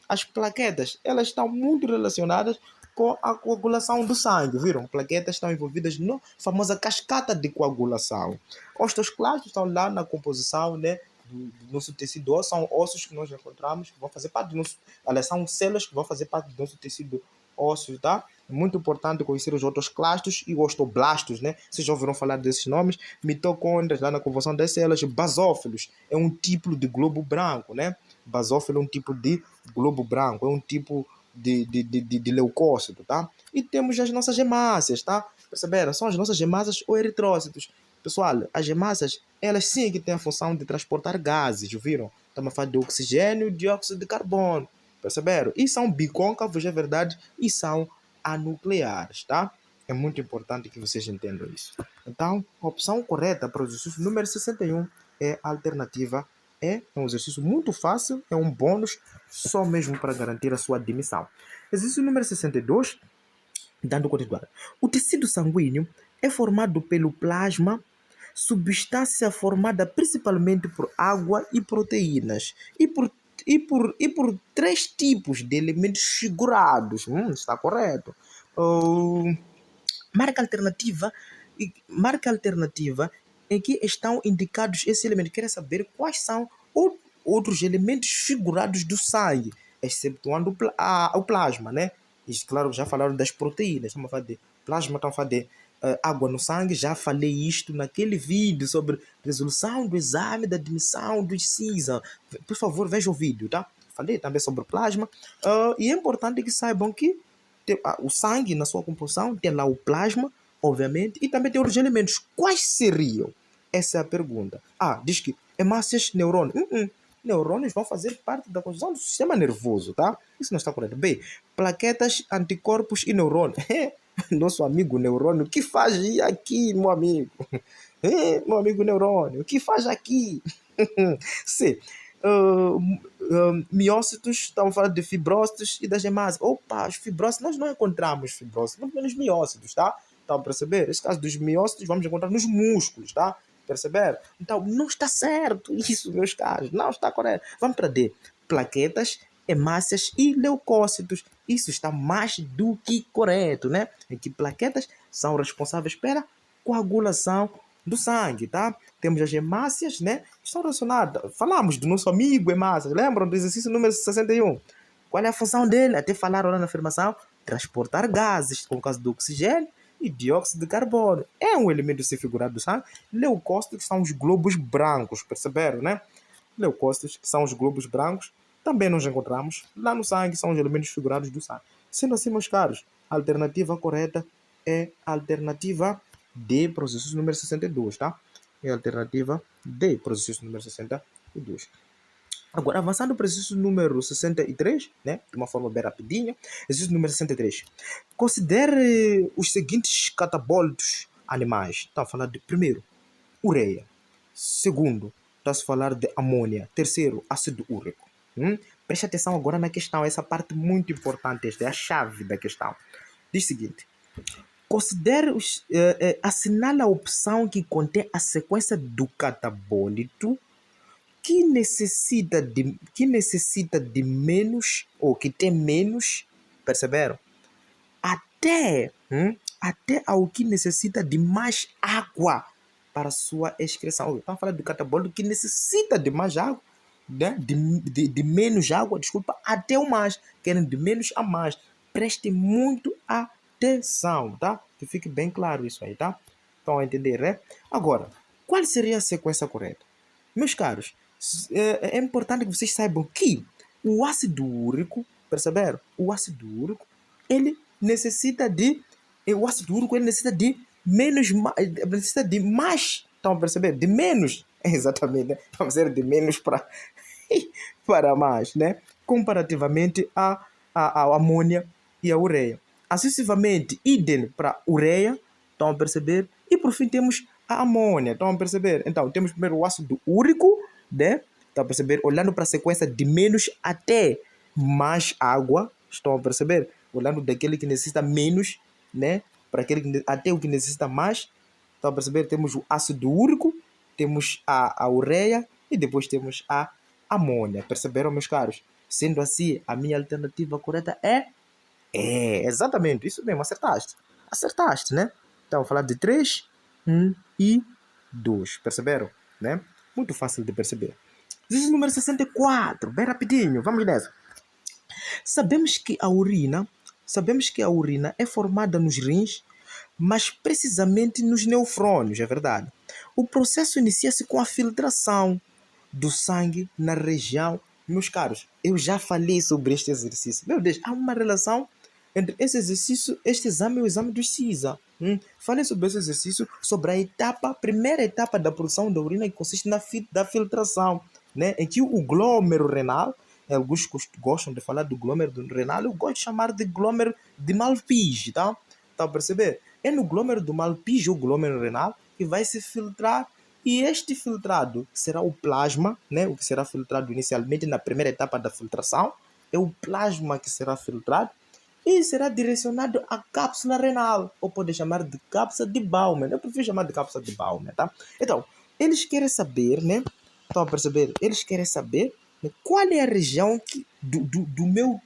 as plaquetas, elas estão muito relacionadas com a coagulação do sangue, viram? Plaquetas estão envolvidas na famosa cascata de coagulação. Osteoclastos estão lá na composição, né, do nosso tecido ósseo, são ossos que nós encontramos, que vão fazer parte do nosso... Aliás, são células que vão fazer parte do nosso tecido ósseo, tá? É muito importante conhecer os osteoclastos e osteoblastos, né? Vocês já ouviram falar desses nomes? Mitocôndrias, lá na composição das células. Basófilos é um tipo de globo branco, né? Basófilo é um tipo de globo branco, é um tipo de leucócito, tá? E temos as nossas hemácias, tá? Perceberam? São as nossas hemácias ou eritrócitos. Pessoal, as hemácias, elas sim que têm a função de transportar gases, viram? Estamos a falar de oxigênio e dióxido de carbono. Perceberam? E são bicôncavos, é verdade, e são anucleares, tá? É muito importante que vocês entendam isso. Então, a opção correta para o exercício número 61 é a alternativa E. É um exercício muito fácil, é um bônus, só mesmo para garantir a sua admissão. Exercício número 62, dando continuidade. O tecido sanguíneo é formado pelo plasma, substância formada principalmente por água e proteínas, e por três tipos de elementos figurados. Está correto. Uh, marca alternativa, marca alternativa em que estão indicados esses elementos. Querem saber quais são outros elementos figurados do sangue, excetuando o plasma, né? E, claro, já falaram das proteínas, estamos a falar de plasma, estamos a falar de água no sangue. Já falei isto naquele vídeo sobre resolução do exame da admissão do CISA. Por favor, vejam o vídeo, tá? Falei também sobre plasma. E é importante que saibam que o sangue, na sua composição, tem lá o plasma, obviamente, e também tem outros elementos. Quais seriam? Essa é a pergunta. Diz que hemácias, neurônios. Neurônios vão fazer parte da construção do sistema nervoso, tá? Isso não está correto. B, plaquetas, anticorpos e neurônios. Nosso amigo neurônio, o que faz aqui, meu amigo? Meu amigo neurônio, o que faz aqui? C, miócitos, estamos falando de fibrócitos e das hemácias. Os fibrócitos, nós não encontramos fibrócitos, muito menos miócitos, tá? Estão a perceber? Nesse caso dos miócitos, vamos encontrar nos músculos, tá? Perceber? Então, não está certo isso, meus caros. Não está correto. Vamos para D. Plaquetas, hemácias e leucócitos. Isso está mais do que correto, né? Em que plaquetas são responsáveis pela coagulação do sangue, tá? Temos as hemácias, né? Estão relacionadas. Falamos do nosso amigo hemácias. Lembram do exercício número 61? Qual é a função dele? Até falaram lá na afirmação. Transportar gases, como o caso do oxigênio e dióxido de carbono. É um elemento ser figurado do sangue. Leucócitos, que são os globos brancos, perceberam, né? Leucócitos, que são os globos brancos, também nos encontramos lá no sangue, são os elementos figurados do sangue. Sendo assim, meus caros, a alternativa correta é a alternativa D para o exercício número 62, tá? É a alternativa D para o exercício número 62. Agora, avançando para o exercício número 63, né? De uma forma bem rapidinha. Exercício número 63. Considere os seguintes catabólitos animais. Está a falar de, primeiro, ureia. Segundo, está-se a falar de amônia. Terceiro, ácido úrico. Preste atenção agora na questão. Essa parte muito importante. Esta é a chave da questão. Diz o seguinte. Considere assinala a opção que contém a sequência do catabólito que necessita de menos, ou que tem menos, perceberam? Até ao que necessita de mais água para sua excreção. Estamos falando do catabólico que necessita de mais água, né? de menos água, desculpa, até o mais. Querem de menos a mais. Preste muito atenção, tá? Que fique bem claro isso aí, tá? Estão a entender, né? Agora, qual seria a sequência correta? Meus caros, é importante que vocês saibam que o ácido úrico, perceberam? O ácido úrico, ele necessita de menos, necessita de mais, estão a perceber? De menos, exatamente, né? Vamos dizer de menos para mais, né? Comparativamente à amônia e à ureia. Sucessivamente, idem para ureia, estão a perceber? E por fim temos a amônia, estão a perceber? Então, temos primeiro o ácido úrico, né? Estão a perceber? Olhando para a sequência de menos até mais água, estão a perceber? Olhando daquele que necessita menos, né? Para aquele até o que necessita mais, estão a perceber? Temos o ácido úrico, temos a ureia e depois temos a amônia. Perceberam, meus caros? Sendo assim, a minha alternativa correta é exatamente, isso mesmo, acertaste. Acertaste, né? Então, vou falar de 3, 1 e 2. Perceberam? Né? Muito fácil de perceber. Exercício número 64, bem rapidinho, vamos nessa. Sabemos que a urina é formada nos rins, mas precisamente nos nefrônios, é verdade. O processo inicia-se com a filtração do sangue na região. Meus caros, eu já falei sobre este exercício. Meu Deus, há uma relação entre esse exercício, este exame e o exame do CISA. Falei sobre esse exercício, sobre a primeira etapa da produção da urina, que consiste da filtração, né? Em que o glômero renal, alguns gostam de falar do glômero renal, eu gosto de chamar de glômero de Malpighi, tá? Tá a perceber? é no glômero do Malpighi, o glômero renal, que vai se filtrar. E este filtrado será o plasma, né? O que será filtrado inicialmente na primeira etapa da filtração. É o plasma que será filtrado e será direcionado à cápsula renal, ou pode chamar de cápsula de Bowman. Eu prefiro chamar de cápsula de Bowman, tá? Então, eles querem saber, né? Estão a perceber? Eles querem saber, né, qual é a região do meu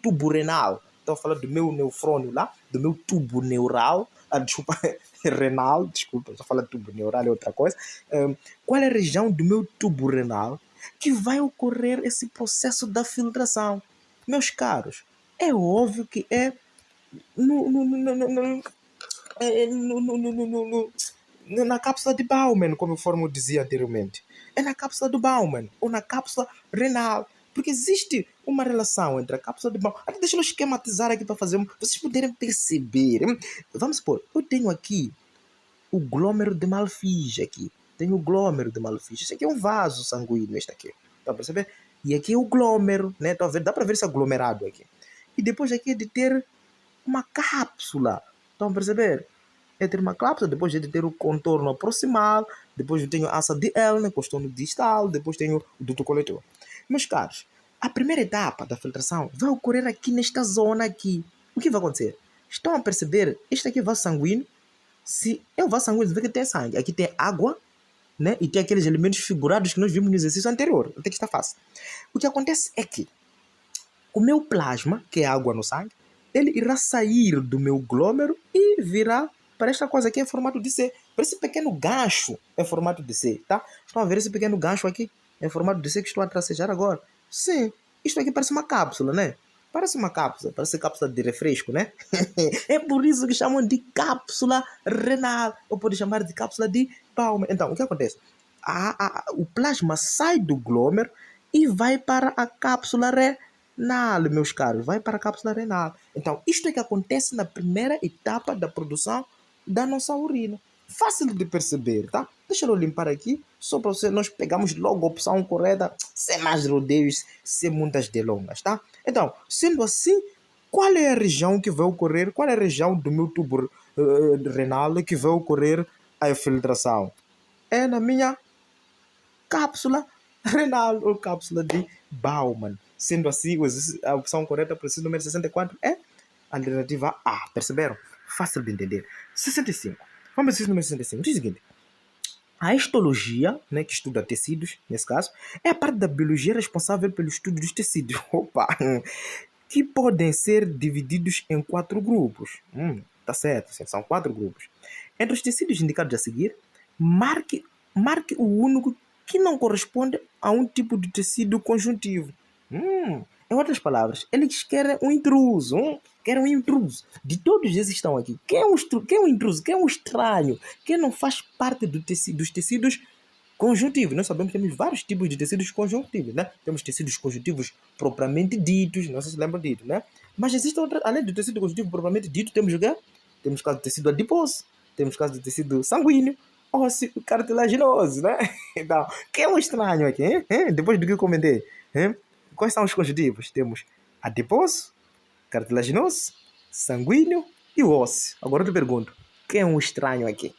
tubo renal. Estou a falar do meu nefrônio lá, do meu tubo neural. Desculpa, renal, desculpa, estou a falar de tubo neural, é outra coisa. Qual é a região do meu tubo renal que vai ocorrer esse processo da filtração? Meus caros, é óbvio que é no, no, no, no, no, na cápsula de Bowman, como eu dizia anteriormente. É na cápsula do Bowman ou na cápsula renal. Porque existe uma relação entre a cápsula de Bowman. Deixa eu esquematizar aqui para fazer. Vocês poderem perceber. Vamos supor, eu tenho aqui o glômero de Malpighi aqui. Tenho o glômero de Malpighi. Isso aqui é um vaso sanguíneo, este aqui. Tá a perceber? E aqui é o glômero, né? Tá a ver? Dá para ver esse aglomerado aqui. E depois aqui é de ter uma cápsula. Estão a perceber? É ter uma cápsula, depois de ter o contorno proximal, depois eu tenho a asa de Elner, contorno distal, depois tenho o duto coletor. Meus caros, a primeira etapa da filtração vai ocorrer aqui nesta zona aqui. O que vai acontecer? Estão a perceber? Este aqui é o vaso sanguíneo. Se é o vaso sanguíneo, você vê que tem sangue. Aqui tem água, né? E tem aqueles elementos figurados que nós vimos no exercício anterior. Até que está fácil. O que acontece é que o meu plasma, que é água no sangue, ele irá sair do meu glômero e virá para esta coisa aqui em formato de C. Para esse pequeno gancho em formato de C, tá? Estão a ver esse pequeno gancho aqui em formato de C que estou a tracejar agora? Sim, isto aqui parece uma cápsula, né? Parece uma cápsula, parece cápsula de refresco, né? É por isso que chamam de cápsula renal, ou pode chamar de cápsula de Bowman. Então, o que acontece? O plasma sai do glômero e vai para a cápsula renal, meus caros, vai para a cápsula renal. Então, isto é que acontece na primeira etapa da produção da nossa urina. Fácil de perceber, tá? Deixa eu limpar aqui, só para você, nós pegamos logo a opção correta, sem mais rodeios, sem muitas delongas, tá? Então, sendo assim, qual é a região que vai ocorrer, qual é a região do meu tubo renal que vai ocorrer a infiltração? É na minha cápsula renal ou cápsula de Bowman. Sendo assim, a opção correta para o número 64 é a alternativa A. Perceberam? Fácil de entender. 65. Vamos para o número 65. Diz o seguinte. A histologia, né, que estuda tecidos, nesse caso, é a parte da biologia responsável pelo estudo dos tecidos. Opa! Que podem ser divididos em 4 grupos. Tá certo, são 4 grupos. Entre os tecidos indicados a seguir, marque o único que não corresponde a um tipo de tecido conjuntivo. Em outras palavras, eles querem um intruso. Querem um intruso. De todos esses que estão aqui, quem é um intruso? Quem é um estranho? Quem não faz parte dos tecidos conjuntivos? Nós sabemos que temos vários tipos de tecidos conjuntivos, né? Temos tecidos conjuntivos propriamente ditos, não sei se lembram disso, né? Mas existe além do tecido conjuntivo propriamente dito, temos o quê? Temos caso do tecido adiposo, temos caso do tecido sanguíneo, ósseo, cartilaginoso, né? Então, quem é um estranho aqui, hein? Depois do que eu comentei, hein? Quais são os conjuntivos? Temos adiposo, cartilaginoso, sanguíneo e o ósseo. Agora eu te pergunto, quem é um estranho aqui?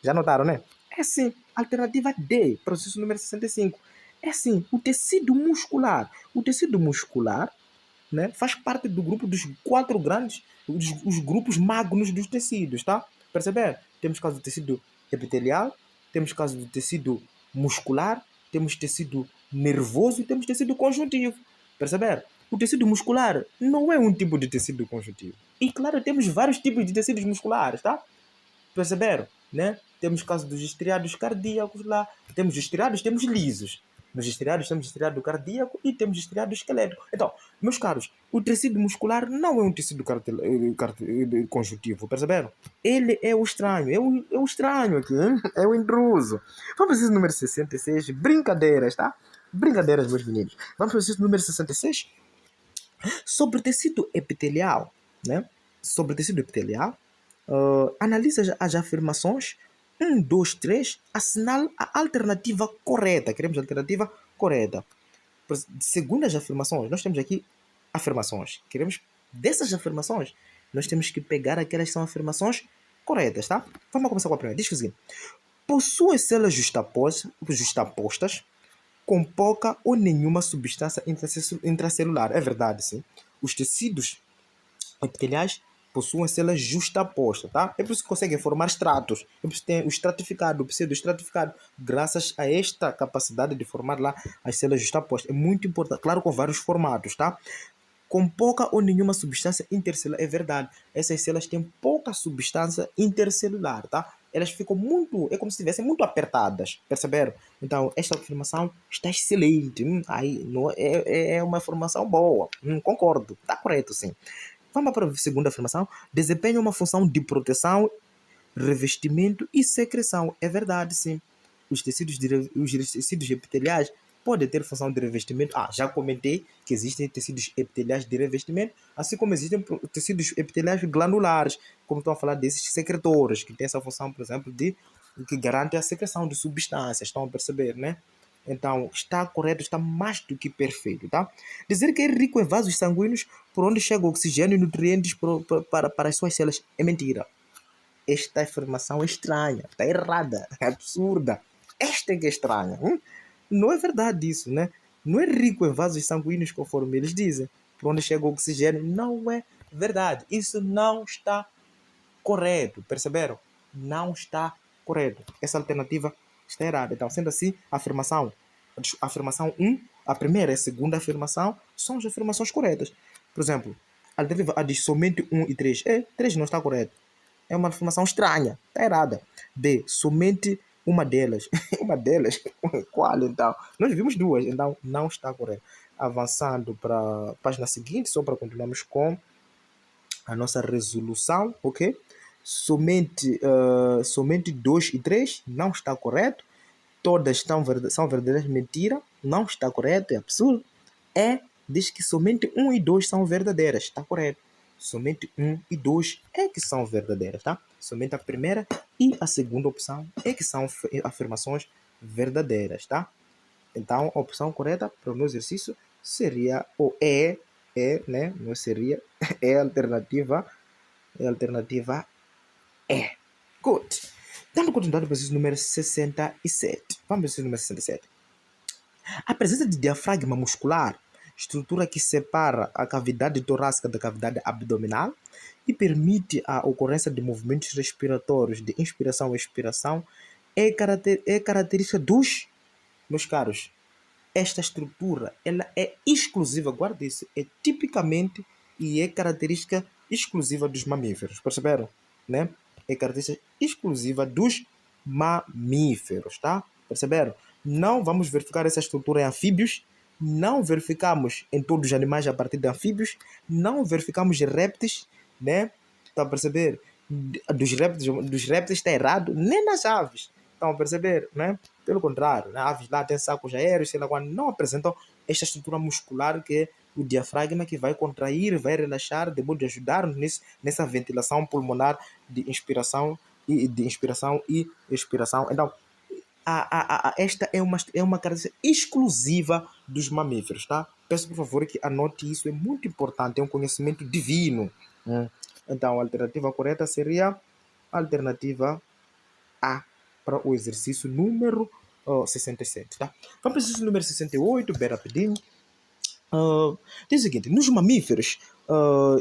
Já notaram, né? É sim, alternativa D, processo número 65. É sim, o tecido muscular. O tecido muscular, né, faz parte do grupo dos 4 grandes, os grupos magnos dos tecidos, tá? Perceber? Temos caso do tecido epitelial, temos caso do tecido muscular, temos tecido nervoso e temos tecido conjuntivo. Perceber? O tecido muscular não é um tipo de tecido conjuntivo. E claro, temos vários tipos de tecidos musculares, tá? Perceberam? Né? Temos caso dos estriados cardíacos lá. Temos estriados, temos lisos. Nos estriados temos estriado cardíaco e temos estriado esquelético. Então, meus caros, o tecido muscular não é um tecido conjuntivo, perceberam? Ele é o estranho, é o estranho aqui, hein? É o intruso. Vamos para o número 66, brincadeiras, tá? Brincadeiras, meus meninos. Vamos para o número 66. Sobre o tecido epitelial, né? Sobre o tecido epitelial, analisa as afirmações 1, 2, 3, assinale a alternativa correta. Queremos a alternativa correta. Segundo as afirmações, nós temos aqui afirmações. Queremos dessas afirmações, nós temos que pegar aquelas que são afirmações corretas, tá? Vamos começar com a primeira. Diz o seguinte: possuem células justapostas com pouca ou nenhuma substância intracelular. É verdade, sim. Os tecidos epiteliais possuem células justapostas, tá? É por isso que conseguem formar estratos. É por isso que tem o estratificado, o pseudoestratificado, graças a esta capacidade de formar lá as células justapostas. É muito importante, claro, com vários formatos, tá? Com pouca ou nenhuma substância intercelular. É verdade, essas células têm pouca substância intercelular, tá? Elas ficam muito, é como se estivessem muito apertadas, perceberam? Então, esta afirmação está excelente. Aí, não, é uma afirmação boa. Concordo, está correto, sim. Vamos para a segunda afirmação. Desempenha uma função de proteção, revestimento e secreção. É verdade, sim. Os tecidos epiteliais podem ter função de revestimento. Já comentei que existem tecidos epiteliais de revestimento, assim como existem tecidos epiteliais glandulares, como estou a falar desses secretores, que têm essa função, por exemplo, que garante a secreção de substâncias. Estão a perceber, né? Então, está correto, está mais do que perfeito, tá? Dizer que é rico em vasos sanguíneos por onde chega o oxigênio e nutrientes para as suas células é mentira. Esta afirmação é estranha, está errada, é absurda. Esta é que é estranha. Não é verdade isso, né? Não é rico em vasos sanguíneos, conforme eles dizem. Por onde chega o oxigênio, não é verdade. Isso não está correto, perceberam? Não está correto. Essa alternativa está errada. Então, sendo assim, a afirmação 1, a primeira e a segunda afirmação são as afirmações corretas. Por exemplo, a alternativa A diz somente 1 e 3. 3 não está correto. É uma afirmação estranha, está errada. B, somente uma delas. Uma delas? Qual então? Nós vimos duas, então não está correto. Avançando para a página seguinte, só para continuarmos com a nossa resolução, ok? Somente 2 e 3 não está correto. Todas são verdadeiras mentiras, não está correto, é absurdo. Diz que somente 1 e 2 são verdadeiras, está correto. Somente 1 e 2 é que são verdadeiras, tá? Somente a primeira e a segunda opção é que são afirmações verdadeiras, tá? Então, a opção correta para o meu exercício seria, ou né? Não seria, é a alternativa E. Good. Dando continuidade para o exercício número 67. Vamos para o exercício número 67. A presença de diafragma muscular, estrutura que separa a cavidade torácica da cavidade abdominal e permite a ocorrência de movimentos respiratórios de inspiração e expiração, é característica dos, meus caros, esta estrutura ela é exclusiva, guarda isso, é tipicamente e é característica exclusiva dos mamíferos, perceberam? Né? É característica exclusiva dos mamíferos, tá? Perceberam? Não vamos verificar essa estrutura em anfíbios, não verificamos em todos os animais a partir de anfíbios, não verificamos répteis, né? Estão a perceber? Dos répteis está errado, nem nas aves. Estão a perceber, né? Pelo contrário, né? Aves lá têm sacos aéreos, sei lá quando, não apresentam esta estrutura muscular que é o diafragma, que vai contrair, vai relaxar, de modo de ajudar-nos nessa ventilação pulmonar de inspiração e expiração. Então, esta é uma característica exclusiva dos mamíferos, tá? Peço por favor que anote isso, é muito importante, é um conhecimento divino. Então, a alternativa correta seria a alternativa A para o exercício número 67, tá? Vamos para o exercício número 68, bem rapidinho. Diz o seguinte: nos mamíferos,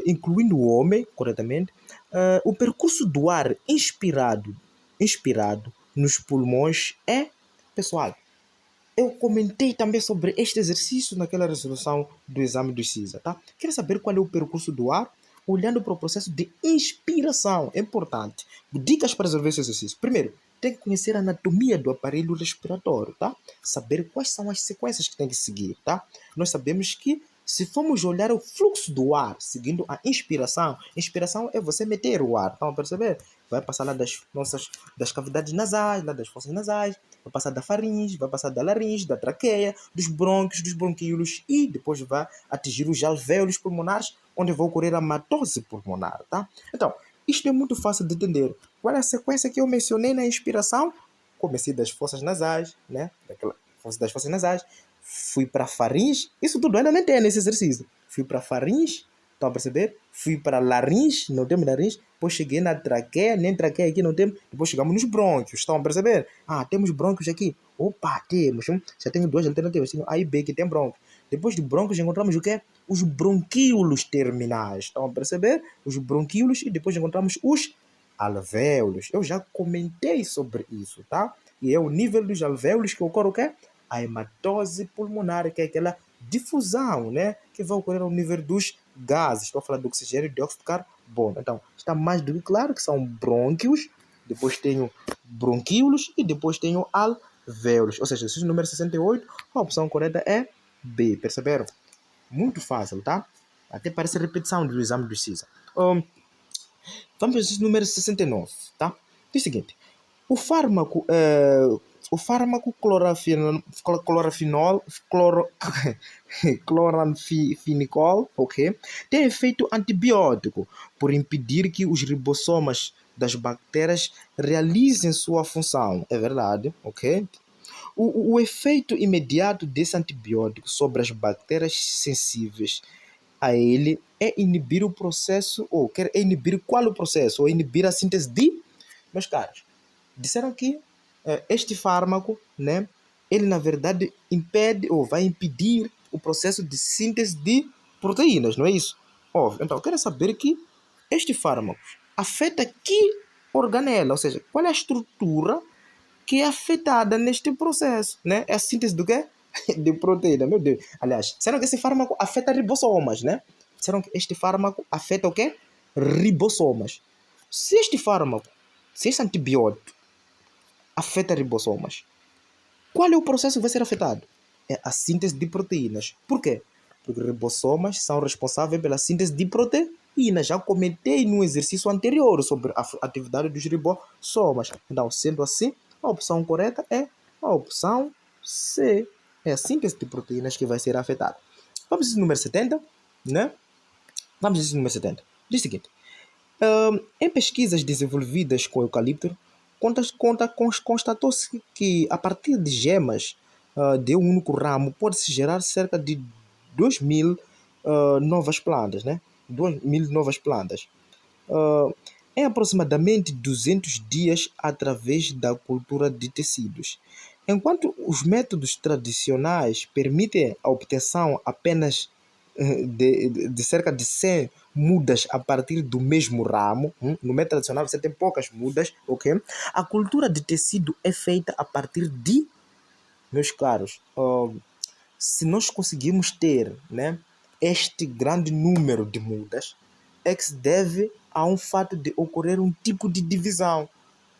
incluindo o homem, corretamente, o percurso do ar inspirado nos pulmões é, pessoal, eu comentei também sobre este exercício naquela resolução do exame do CISA, tá? Quer saber qual é o percurso do ar? Olhando para o processo de inspiração, é importante. Dicas para resolver esse exercício. Primeiro, tem que conhecer a anatomia do aparelho respiratório, tá? Saber quais são as sequências que tem que seguir, tá? Nós sabemos que se formos olhar o fluxo do ar, seguindo a inspiração é você meter o ar, estão a perceber? Vai passar lá das cavidades nasais, lá das fossas nasais, vai passar da faringe, vai passar da laringe, da traqueia, dos brônquios, dos bronquíolos e depois vai atingir os alvéolos pulmonares, onde vai ocorrer a matose pulmonar, tá? Então, isto é muito fácil de entender. Qual é a sequência que eu mencionei na inspiração? Comecei das fossas nasais, né? Das fossas nasais, fui para a faringe, isso tudo ainda nem tem nesse exercício. Fui para a faringe, estão a perceber? fui para a laringe, não temos laringe, depois cheguei na traqueia, nem traqueia aqui não temos, depois chegamos nos brônquios, estão a perceber? Temos brônquios aqui, opa, temos, já tenho duas alternativas, tenho A e B que tem brônquios. Depois de brônquios encontramos o quê? Os bronquíolos terminais, estão a perceber? Os bronquíolos e depois encontramos os alvéolos. Eu já comentei sobre isso, tá? E é o nível dos alvéolos que ocorre o quê? A hematose pulmonar, que é aquela difusão, né? Que vai ocorrer ao nível dos gases. Estou a falar do oxigênio e dióxido de carbono. Então, está mais do que claro que são brônquios, depois tenho bronquíolos e depois tenho alvéolos. Ou seja, esse número 68, a opção correta é B. Perceberam? Muito fácil, tá? Até parece repetição do exame do CISA. Vamos para o número 69, tá? Diz o seguinte. O fármaco cloranfinicol, ok, tem efeito antibiótico por impedir que os ribossomas das bactérias realizem sua função. É verdade, ok? O efeito imediato desse antibiótico sobre as bactérias sensíveis a ele é inibir o processo, ou quer inibir qual o processo? Ou inibir a síntese de... Meus caros, disseram que este fármaco, né, ele na verdade impede ou vai impedir o processo de síntese de proteínas, não é isso? Óbvio. Então, eu quero saber que este fármaco afeta que organela, ou seja, qual é a estrutura que é afetada neste processo, né? É a síntese do quê? De proteína, meu Deus. Aliás, será que esse fármaco afeta ribossomas, né? Será que este fármaco afeta o quê? Ribossomas. Se esse antibiótico afeta ribossomas, qual é o processo que vai ser afetado? É a síntese de proteínas. Por quê? Porque ribossomas são responsáveis pela síntese de proteínas. Já comentei no exercício anterior sobre a atividade dos ribossomas. Então, sendo assim, a opção correta é a opção C. É a síntese de proteínas que vai ser afetada. Vamos ao número 70, né? Vamos ao número 70. Diz o seguinte. Em pesquisas desenvolvidas com eucalipto, constatou-se que a partir de gemas de um único ramo pode-se gerar cerca de 2.000 novas plantas, né? 2.000 novas plantas. Em aproximadamente 200 dias através da cultura de tecidos. Enquanto os métodos tradicionais permitem a obtenção apenas de cerca de 100 mudas a partir do mesmo ramo, no método tradicional você tem poucas mudas, ok? A cultura de tecido é feita a partir de, meus caros, se nós conseguimos ter, né, este grande número de mudas, é que se deve a um fato de ocorrer um tipo de divisão.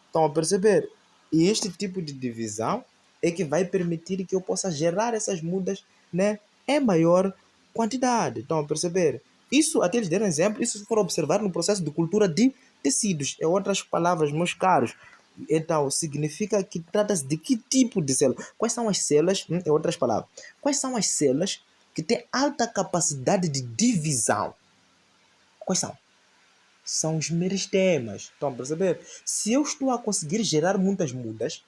Estão a perceber? E este tipo de divisão é que vai permitir que eu possa gerar essas mudas, né, em maior quantidade. Estão a perceber? Isso, até eles deram exemplo, isso se for observar no processo de cultura de tecidos. Em outras palavras, meus caros, então significa que trata-se de que tipo de célula? Quais são as células, em outras palavras, quais são as células que têm alta capacidade de divisão? Quais são? São os meristemas. Estão a perceber? Se eu estou a conseguir gerar muitas mudas,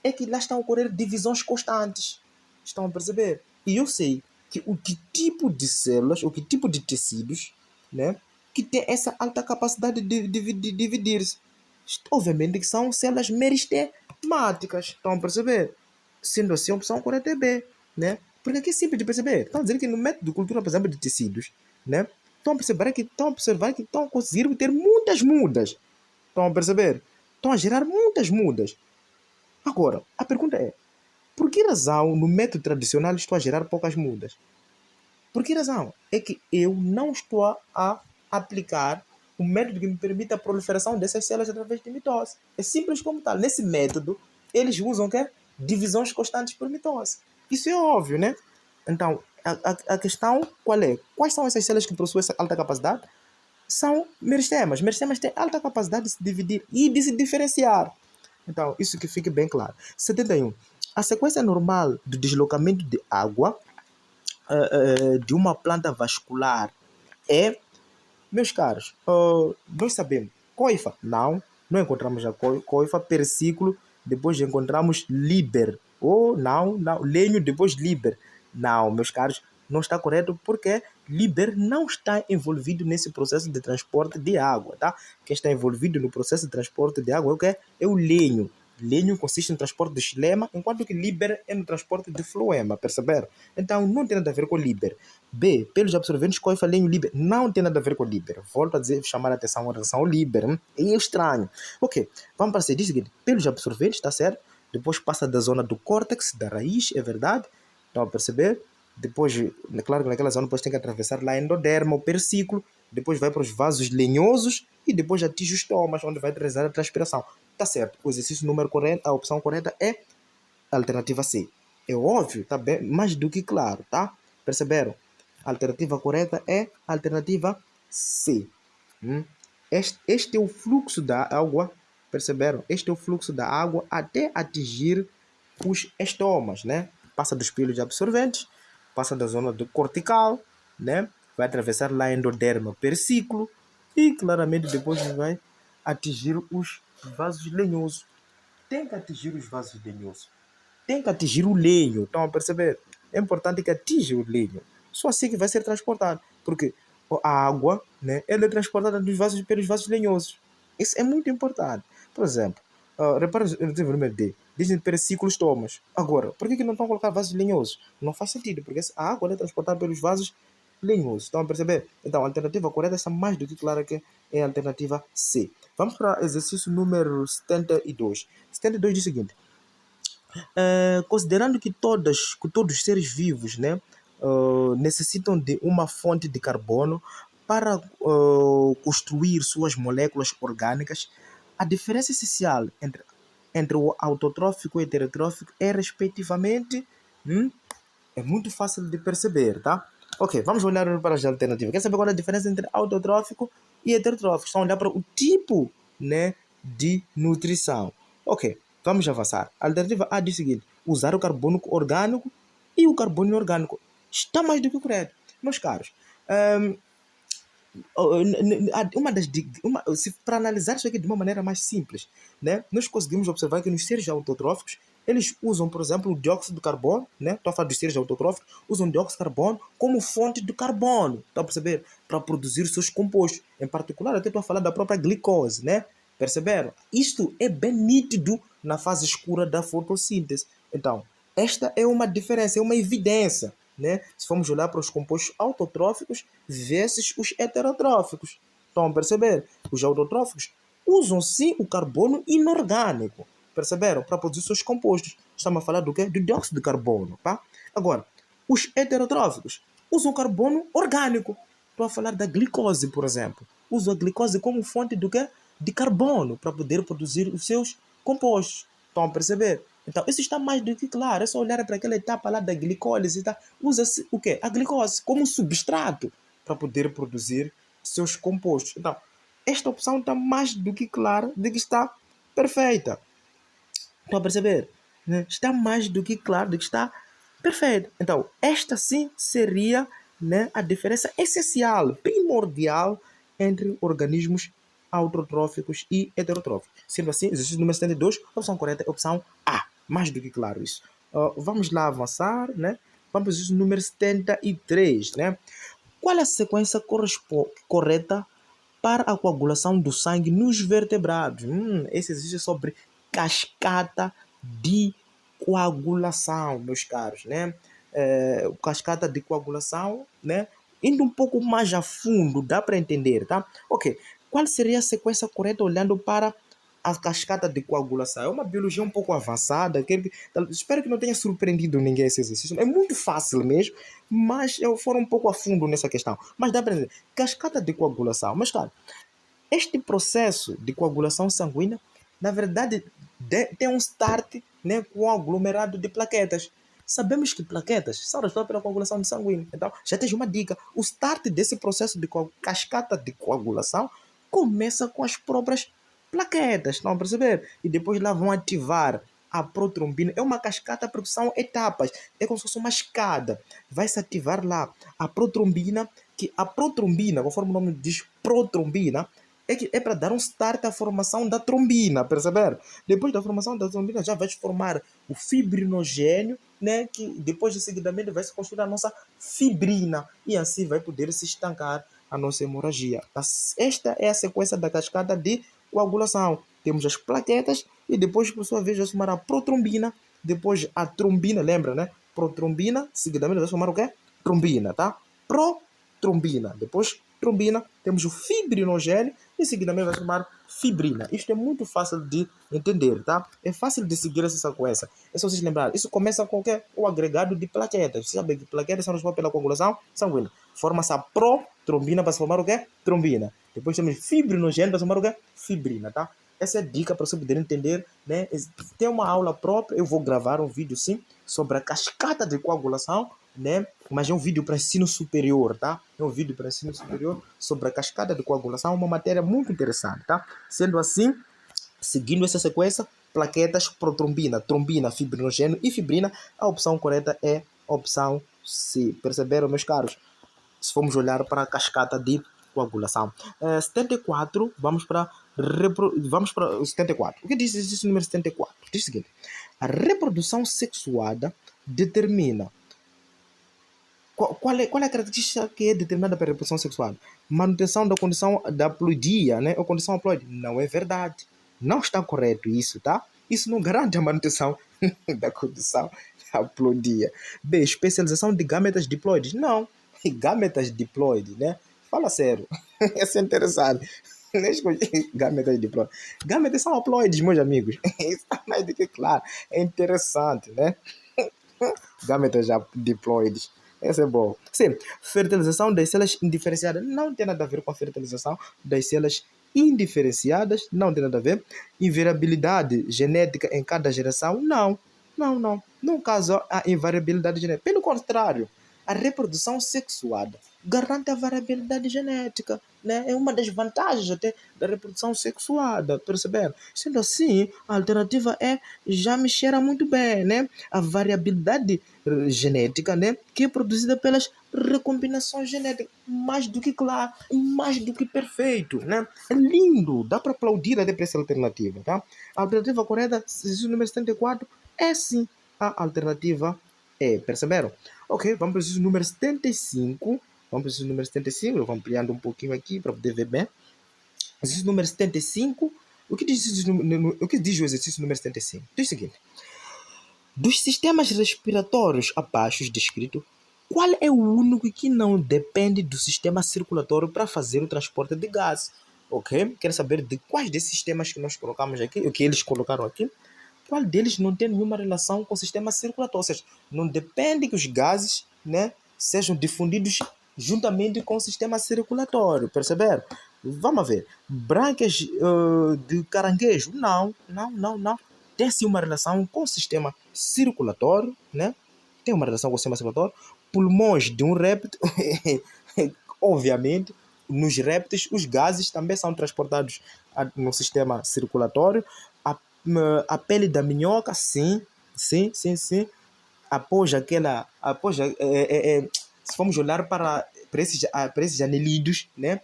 é que lá estão a ocorrer divisões constantes. Estão a perceber? E eu sei que o que tipo de células, o que tipo de tecidos, né, que tem essa alta capacidade de dividir-se. Obviamente que são células meristemáticas. Estão a perceber? Sendo assim, a opção correta é B, né? Porque aqui é simples de perceber. Estão a dizer que no método de cultura, por exemplo, de tecidos, né, estão a observar que estão a conseguir ter muitas mudas. Estão a perceber? Estão a gerar muitas mudas. Agora, a pergunta é, por que razão no método tradicional estou a gerar poucas mudas? Por que razão? É que eu não estou a aplicar um método que me permita a proliferação dessas células através de mitose. É simples como tal. Nesse método, eles usam o quê? Divisões constantes por mitose. Isso é óbvio, né? Então, a questão qual é? Quais são essas células que possuem essa alta capacidade? São meristemas. Meristemas têm alta capacidade de se dividir e de se diferenciar. Então, isso que fique bem claro. 71. A sequência normal do deslocamento de água de uma planta vascular é, meus caros, nós sabemos, coifa, não encontramos a coifa, persículo, depois encontramos líber, ou não, lenho, depois líber. Não, meus caros, não está correto porque líber não está envolvido nesse processo de transporte de água, tá? Quem está envolvido no processo de transporte de água é o quê? É o lenho. Lenho consiste no transporte de xilema, enquanto que líber é no transporte de floema, perceberam? Então não tem nada a ver com líber. B, pelos absorventes, coifa, lenho, líber, não tem nada a ver com líber. Volto a dizer, chamar a atenção em relação ao líber. É estranho. Ok, vamos para C. Diz o seguinte, pelos absorventes, está certo? Depois passa da zona do córtex, da raiz, é verdade? Estão a perceber? Depois, claro que naquela zona depois tem que atravessar lá endoderma, o persículo, depois vai para os vasos lenhosos e depois atinge os estomas, onde vai realizar a transpiração. Tá certo. O exercício número correto, a opção correta é a alternativa C. É óbvio, tá bem? Mais do que claro, tá? Perceberam? A alternativa correta é a alternativa C. Este é o fluxo da água, perceberam? Este é o fluxo da água até atingir os estomas, né? Passa dos pelos absorventes, passa da zona do cortical, né? Vai atravessar lá endoderma, persículo e claramente depois vai atingir os vasos lenhosos. Tem que atingir os vasos lenhosos. Tem que atingir o lenho. Estão a perceber? É importante que atinja o lenho. Só assim que vai ser transportado. Porque a água, né, ela é transportada pelos vasos lenhosos. Isso é muito importante. Por exemplo, repara no número D. Dizem persículos estomas. Agora, por que não estão a colocar vasos lenhosos? Não faz sentido, porque a água é transportada pelos vasos lenhosos. Estão a perceber? Então, a alternativa correta está mais do que clara que é a alternativa C. Vamos para o exercício número 72. 72 diz o seguinte. Considerando que todos os seres vivos, né, necessitam de uma fonte de carbono para construir suas moléculas orgânicas, a diferença essencial entre o autotrófico e o heterotrófico é, respectivamente, é muito fácil de perceber, tá? Ok, vamos olhar para as alternativas. Quer saber qual é a diferença entre autotrófico e heterotrófico? Só olhar para o tipo, né, de nutrição. Ok, vamos avançar. A alternativa A diz o seguinte: usar o carbono orgânico e o carbono inorgânico. Está mais do que correto. Meus caros, para analisar isso aqui de uma maneira mais simples, né, nós conseguimos observar que nos seres autotróficos eles usam, por exemplo, o dióxido de carbono, né? Estou a falar dos seres autotróficos, usam dióxido de carbono como fonte de carbono, está a perceber? Para produzir os seus compostos. Em particular, até estou a falar da própria glicose, né? Perceberam? Isto é bem nítido na fase escura da fotossíntese. Então, esta é uma diferença, é uma evidência, né? Se formos olhar para os compostos autotróficos versus os heterotróficos. Estão a perceber? Os autotróficos usam sim o carbono inorgânico. Perceberam? Para produzir seus compostos. Estamos a falar do quê? Do dióxido de carbono. Tá? Agora, os heterotróficos usam carbono orgânico. Estou a falar da glicose, por exemplo. Usam a glicose como fonte do quê? De carbono para poder produzir os seus compostos. Estão a perceber? Então, isso está mais do que claro. É só olhar para aquela etapa lá da glicólise. Tá? Usa-se o quê? A glicose como substrato para poder produzir seus compostos. Então, esta opção está mais do que clara de que está perfeita. Estão a perceber? Né? Está mais do que claro de que está perfeito. Então, esta sim seria, né, a diferença essencial, primordial entre organismos autotróficos e heterotróficos. Sendo assim, exercício número 72, a opção correta é a opção A. Mais do que claro isso. Vamos lá avançar, né? Vamos ao exercício número 73, né? Qual é a sequência correta para a coagulação do sangue nos vertebrados? Esse exercício é sobre cascata de coagulação, meus caros, né? Cascata de coagulação, né? Indo um pouco mais a fundo, dá para entender, tá? Ok, qual seria a sequência correta olhando para a cascata de coagulação? É uma biologia um pouco avançada, espero que não tenha surpreendido ninguém esse exercício. É muito fácil mesmo, mas eu for um pouco a fundo nessa questão. Mas dá para entender. Cascata de coagulação. Mas, claro, este processo de coagulação sanguínea, na verdade, tem um start, né, com um aglomerado de plaquetas. Sabemos que plaquetas são responsáveis pela coagulação de sangue. Então, já tens uma dica. O start desse processo de cascata de coagulação começa com as próprias plaquetas. Estão a perceber? E depois lá vão ativar a protrombina. É uma cascata porque são etapas. É como se fosse uma escada. Vai se ativar lá a protrombina, que a protrombina, conforme o nome diz, protrombina, é para dar um start à formação da trombina, perceber? Depois da formação da trombina já vai formar o fibrinogênio, né? Que depois de seguidamente vai se construir a nossa fibrina e assim vai poder se estancar a nossa hemorragia. Esta é a sequência da cascata de coagulação. Temos as plaquetas e depois, por sua vez, vai formar a protrombina, depois a trombina, lembra, né? Protrombina, seguidamente vai formar o quê? Trombina, tá? Protrombina, depois trombina, temos o fibrinogênio e seguidamente vai chamar fibrina. Isto é muito fácil de entender, tá? É fácil de seguir essa sequência. É só vocês lembrarem. Isso começa com o agregado de plaquetas. Você sabe que plaquetas são responsáveis pela coagulação sanguínea. Forma-se a protrombina para se formar o quê? Trombina. Depois temos fibrinogênio para se formar o quê? Fibrina, tá? Essa é a dica para você poder entender, né? Tem uma aula própria, eu vou gravar um vídeo sim sobre a cascata de coagulação, né? Mas é um vídeo para ensino superior, tá? É um vídeo para ensino superior sobre a cascata de coagulação, uma matéria muito interessante, tá? Sendo assim, seguindo essa sequência, plaquetas, protrombina, trombina, fibrinogênio e fibrina, a opção correta é a opção C. Perceberam, meus caros? Se formos olhar para a cascata de coagulação. 74, vamos para o 74. O que diz o número 74? Diz o seguinte: a reprodução sexuada determina. Qual é a característica que é determinada pela reprodução sexual? Manutenção da condição da haploidia, né? Ou condição haploide. Não é verdade. Não está correto isso, tá? Isso não garante a manutenção da condição da haploidia. B. Especialização de gametas diploides. Não. Gametas diploides, né? Fala sério. Isso é interessante. Gametas diploides. Gametas são haploides, meus amigos. Isso está mais do que claro. É interessante, né? Gametas diploides. Esse é bom. Sim, fertilização das células indiferenciadas não tem nada a ver com a fertilização das células indiferenciadas, não tem nada a ver. Invariabilidade genética em cada geração, não. No caso, a invariabilidade genética. Pelo contrário, a reprodução sexuada garante a variabilidade genética, né? É uma das vantagens até da reprodução sexuada, perceberam? Sendo assim, a alternativa é já me cheira muito bem, né? A variabilidade genética, né? Que é produzida pelas recombinações genéticas, mais do que claro, mais do que perfeito, né? É lindo, dá para aplaudir até para essa alternativa, tá? A alternativa correta, exercício número 74, é sim a alternativa E, perceberam? Ok, vamos para o exercício número 75. Vamos para o exercício número 75. Eu vou ampliando um pouquinho aqui para poder ver bem. Exercício número 75. O que diz o exercício número 75? Diz o seguinte: dos sistemas respiratórios abaixo descritos, qual é o único que não depende do sistema circulatório para fazer o transporte de gases? Ok? Quero saber de quais desses sistemas que nós colocamos aqui, o que eles colocaram aqui, qual deles não tem nenhuma relação com o sistema circulatório? Ou seja, não depende que os gases, né, sejam difundidos juntamente com o sistema circulatório, perceberam? Vamos ver. Brânquias de caranguejo? Não. Tem sim uma relação com o sistema circulatório, né? Tem uma relação com o sistema circulatório. Pulmões de um réptil, obviamente, nos répteis, os gases também são transportados no sistema circulatório. A pele da minhoca, sim. Se formos olhar para esses anelídeos, né?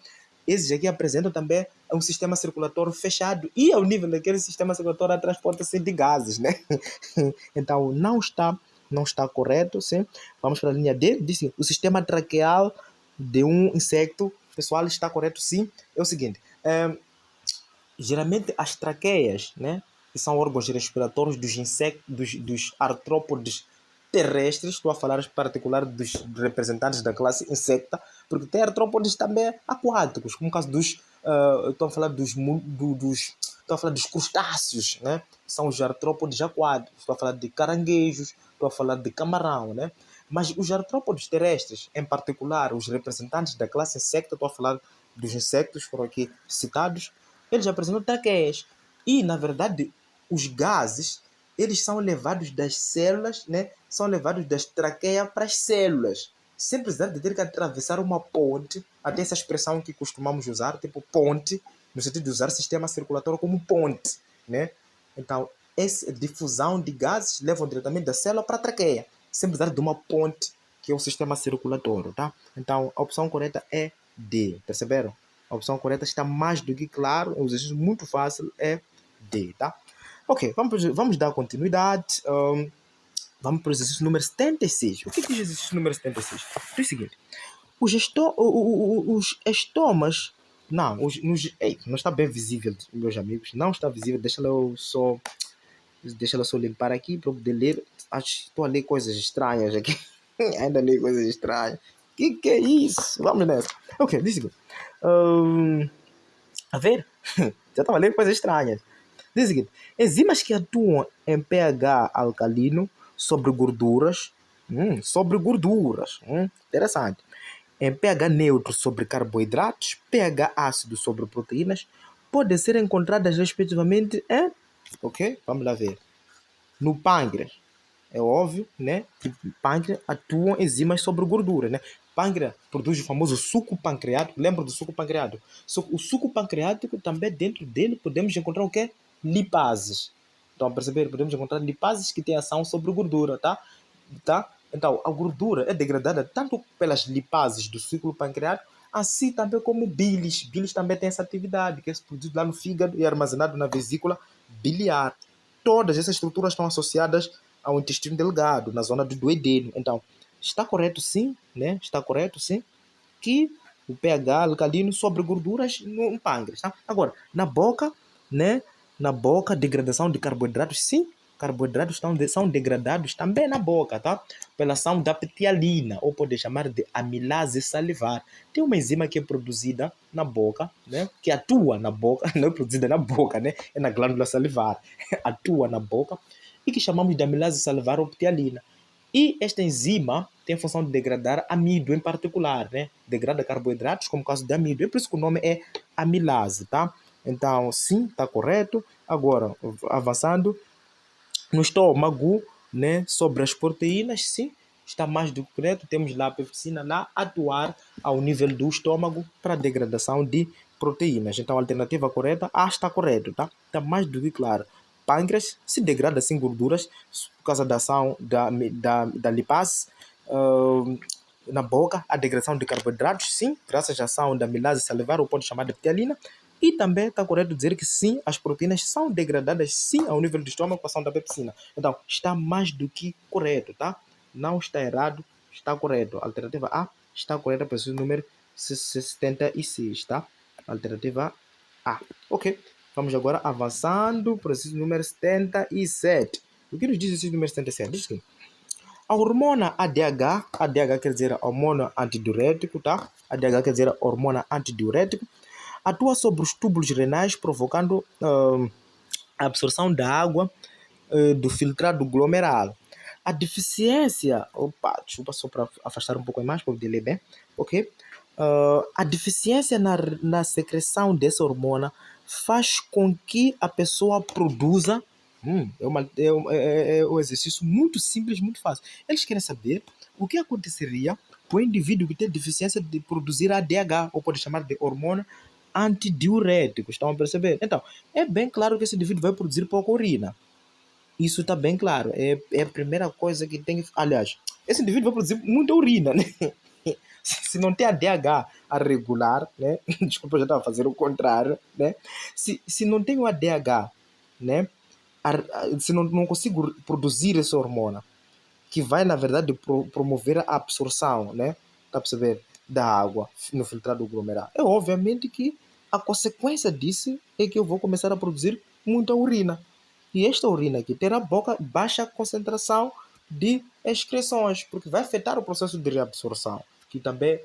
Esses aqui apresentam também um sistema circulatório fechado e ao nível daquele sistema circulatório transporta-se de gases, né? Então não está correto, sim. Vamos para a linha D. Diz assim, o sistema traqueal de um inseto, pessoal, está correto, sim. É o seguinte, geralmente as traqueias, né, que são órgãos respiratórios dos insectos, dos artrópodes terrestres, estou a falar em particular dos representantes da classe insecta, porque tem artrópodes também aquáticos, como o caso estou a falar estou a falar dos crustáceos, né? São os artrópodes aquáticos, estou a falar de caranguejos, estou a falar de camarão, né? Mas os artrópodes terrestres, em particular os representantes da classe insecta, estou a falar dos insectos, foram aqui citados, eles apresentam traqueias. E, na verdade, os gases, eles são levados das células, né? São levados das traqueias para as células. Sem precisar de ter que atravessar uma ponte, até essa expressão que costumamos usar, tipo ponte, no sentido de usar o sistema circulatório como ponte, né? Então, essa difusão de gases levam diretamente da célula para a traqueia, sem precisar de uma ponte, que é o sistema circulatório, tá? Então, a opção correta é D, perceberam? A opção correta está mais do que claro. É um exercício muito fácil, é D, tá? Ok, vamos dar continuidade. Vamos para o exercício número 76. O que diz o exercício número 76? É o seguinte. Os estomas... Não, não está bem visível, meus amigos. Não está visível. Deixa eu só limpar aqui para poder ler. Estou a ler coisas estranhas aqui. Ainda li coisas estranhas. Que é isso? Vamos nessa. Ok, diz o seguinte. A ver? Já estava lendo coisas estranhas. Diz o seguinte. Enzimas que atuam em pH alcalino sobre gorduras. Interessante. Em pH neutro sobre carboidratos, pH ácido sobre proteínas, podem ser encontradas respectivamente em... Ok? Vamos lá ver. No pâncreas. É óbvio, né? Que no pâncreas atuam enzimas sobre gordura, né? O pâncreas produz o famoso suco pancreático. Lembra do suco pancreático? O suco pancreático também dentro dele podemos encontrar o quê? Lipases. Então, a perceber? Podemos encontrar lipases que têm ação sobre gordura, tá? Então, a gordura é degradada tanto pelas lipases do ciclo pancreático, assim também como bilis. Bilis também tem essa atividade, que é produzido lá no fígado e armazenado na vesícula biliar. Todas essas estruturas estão associadas ao intestino delgado, na zona do duodeno. Então, está correto sim, né? Está correto sim que o pH alcalino sobre gorduras no pâncreas, tá? Agora, na boca, né? Na boca, degradação de carboidratos, sim. Carboidratos são degradados também na boca, tá? Pela ação da ptialina, ou pode chamar de amilase salivar. Tem uma enzima que é produzida na boca, né? Que atua na boca, não é produzida na boca, né? É na glândula salivar. Atua na boca e que chamamos de amilase salivar ou ptialina. E esta enzima tem a função de degradar amido em particular, né? Degrada carboidratos, como o caso de amido. É por isso que o nome é amilase, tá? Então, sim, está correto. Agora, avançando, no estômago, né? Sobre as proteínas, sim, está mais do que correto. Temos lá a pepsina lá atuar ao nível do estômago para a degradação de proteínas. Então, a alternativa correta, A está correto, tá? Está mais do que claro. Pâncreas se degrada sem gorduras por causa da ação da lipase. Na boca, a degradação de carboidratos, sim, graças à ação da amilase salivar, ou pode chamar de ptialina. E também está correto dizer que sim, as proteínas são degradadas sim ao nível do estômago com a ação da pepsina. Então, está mais do que correto, tá? Não está errado, está correto. Alternativa A está correta para o número 76, tá? Alternativa A. Ok. Vamos agora avançando para o número 77. O que nos diz esse número 77? Diz que a hormona ADH quer dizer hormona antidiurético, tá? ADH quer dizer hormona antidiurético, atua sobre os túbulos renais, provocando a absorção da água do filtrado glomeral. A deficiência... Opa, desculpa só para afastar um pouco mais para poder ler bem. Ok? A deficiência na secreção dessa hormona faz com que a pessoa produza... É um exercício muito simples, muito fácil. Eles querem saber o que aconteceria com o indivíduo que tem deficiência de produzir ADH, ou pode chamar de hormona antidiurético. Estão a perceber? Então, é bem claro que esse indivíduo vai produzir pouca urina. Isso está bem claro. É a primeira coisa que tem que... Aliás, esse indivíduo vai produzir muita urina, né? Se não tem ADH a regular, né? Desculpa, eu já estava a fazer o contrário, né? Se não tem o ADH, né? Se não consigo produzir essa hormona, que vai, na verdade, promover a absorção, né? Tá a perceber? Da água no filtrado glomerular. É obviamente que a consequência disso é que eu vou começar a produzir muita urina. E esta urina aqui terá baixa concentração de excreções, porque vai afetar o processo de reabsorção, que também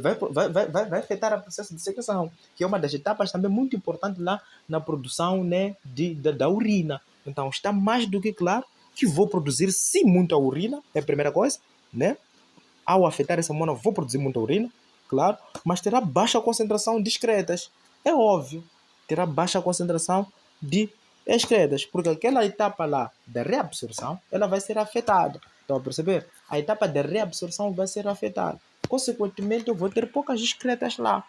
vai afetar o processo de secreção, que é uma das etapas também muito importante lá na produção, né, da urina. Então está mais do que claro que vou produzir sim muita urina, é a primeira coisa, né? Ao afetar essa hormona, vou produzir muita urina, claro, mas terá baixa concentração de excretas. É óbvio, terá baixa concentração de excretas, porque aquela etapa lá da reabsorção, ela vai ser afetada. Estão a perceber? A etapa da reabsorção vai ser afetada. Consequentemente, eu vou ter poucas excretas lá.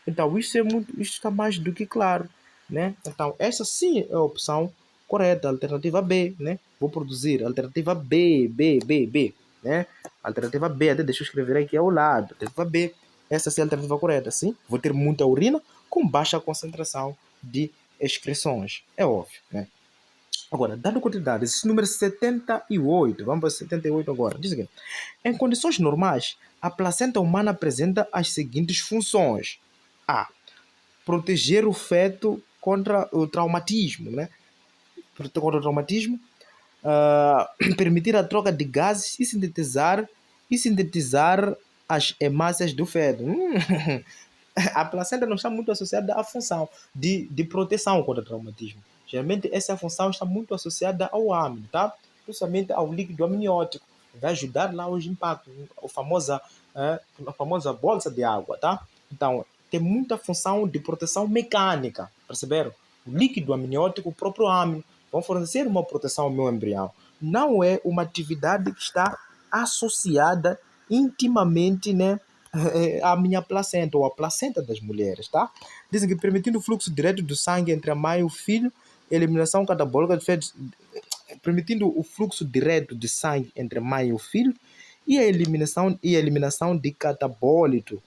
Então, isso está mais do que claro, né? Então, essa sim é a opção correta, alternativa B, né? Vou produzir alternativa B, né? Alternativa B, até deixa eu escrever aqui ao lado. Alternativa B, Essa é a alternativa correta, sim. Vou ter muita urina com baixa concentração de excreções. É óbvio, né? Agora, dado quantidade, esse número 78, vamos para 78 agora, diz aqui. Em condições normais, a placenta humana apresenta as seguintes funções. A. Proteger o feto contra o traumatismo, né? Contra o traumatismo. Permitir a troca de gases e sintetizar as hemácias do feto. A placenta não está muito associada à função de proteção contra traumatismo. Geralmente, essa função está muito associada ao âmino, tá? Principalmente ao líquido amniótico. Vai ajudar lá os impactos, a famosa bolsa de água, tá? Então, tem muita função de proteção mecânica, perceberam? O líquido amniótico, o próprio âmino, vão fornecer uma proteção ao meu embrião. Não é uma atividade que está associada intimamente, né, a minha placenta ou a placenta das mulheres, tá? Dizem que permitindo o fluxo direto do sangue entre a mãe e o filho, eliminação catabólica de fetos, permitindo o fluxo direto de sangue entre a mãe e o filho e a eliminação de catabólicos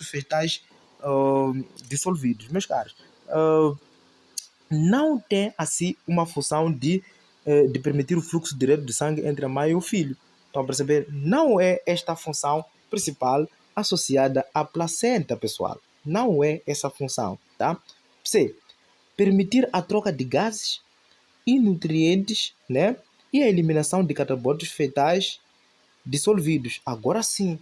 fetais dissolvidos. Meus caros, não tem assim uma função de permitir o fluxo direto de sangue entre a mãe e o filho. Estão a perceber? Não é esta a função principal associada à placenta, pessoal. Não é essa a função, tá? C. Permitir a troca de gases e nutrientes, né? E a eliminação de catabólicos fetais dissolvidos. Agora sim,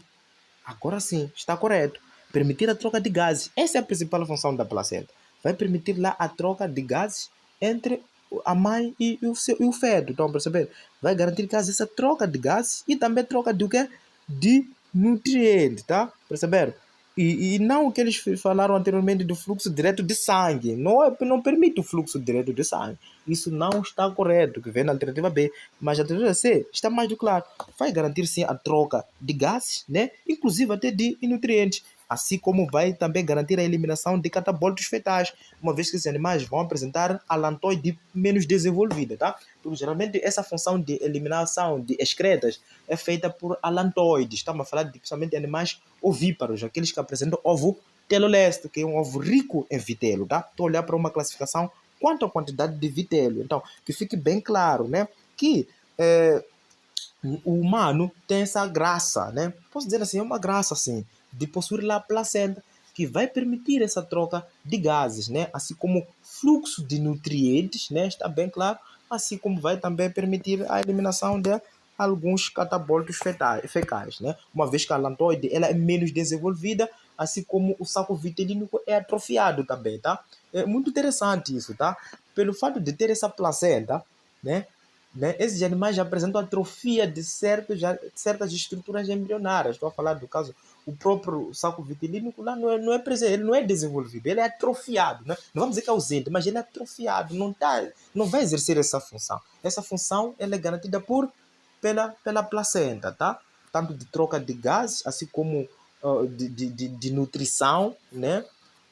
está correto. Permitir a troca de gases. Essa é a principal função da placenta. Vai permitir lá a troca de gases entre a mãe e o feto. Estão a perceber? Vai garantir que haja essa troca de gases e também troca de o quê? De nutrientes, tá? Perceberam? E não o que eles falaram anteriormente do fluxo direto de sangue. Não permite o fluxo direto de sangue. Isso não está correto, que vem na alternativa B. Mas a alternativa C está mais do claro. Vai garantir sim a troca de gases, né? Inclusive até de nutrientes. Assim como vai também garantir a eliminação de catabólitos fetais, uma vez que esses animais vão apresentar alantoide menos desenvolvida, tá? Porque geralmente essa função de eliminação de excretas é feita por alantoides. Estamos a falar de principalmente animais ovíparos, aqueles que apresentam ovo teloleste, que é um ovo rico em vitelo, tá? Estou a olhar para uma classificação quanto à quantidade de vitelo. Então, que fique bem claro, né? Que o humano tem essa graça, né? Posso dizer assim, é uma graça, assim, de possuir lá a placenta, que vai permitir essa troca de gases, né? Assim como fluxo de nutrientes, né? Está bem claro, assim como vai também permitir a eliminação de alguns catabólitos fecais, né? Uma vez que a alantoide ela é menos desenvolvida, assim como o saco vitelínico é atrofiado também, tá? É muito interessante isso, tá? Pelo fato de ter essa placenta, né? Esses animais já apresentam atrofia de certas estruturas embrionárias. Estou a falar do caso, o próprio saco vitilínico lá não é presente, ele não é desenvolvido, ele é atrofiado. Né? Não vamos dizer que é ausente, mas ele é atrofiado, não vai exercer essa função. Essa função ela é garantida pela placenta, tá? Tanto de troca de gases, assim como de nutrição, né?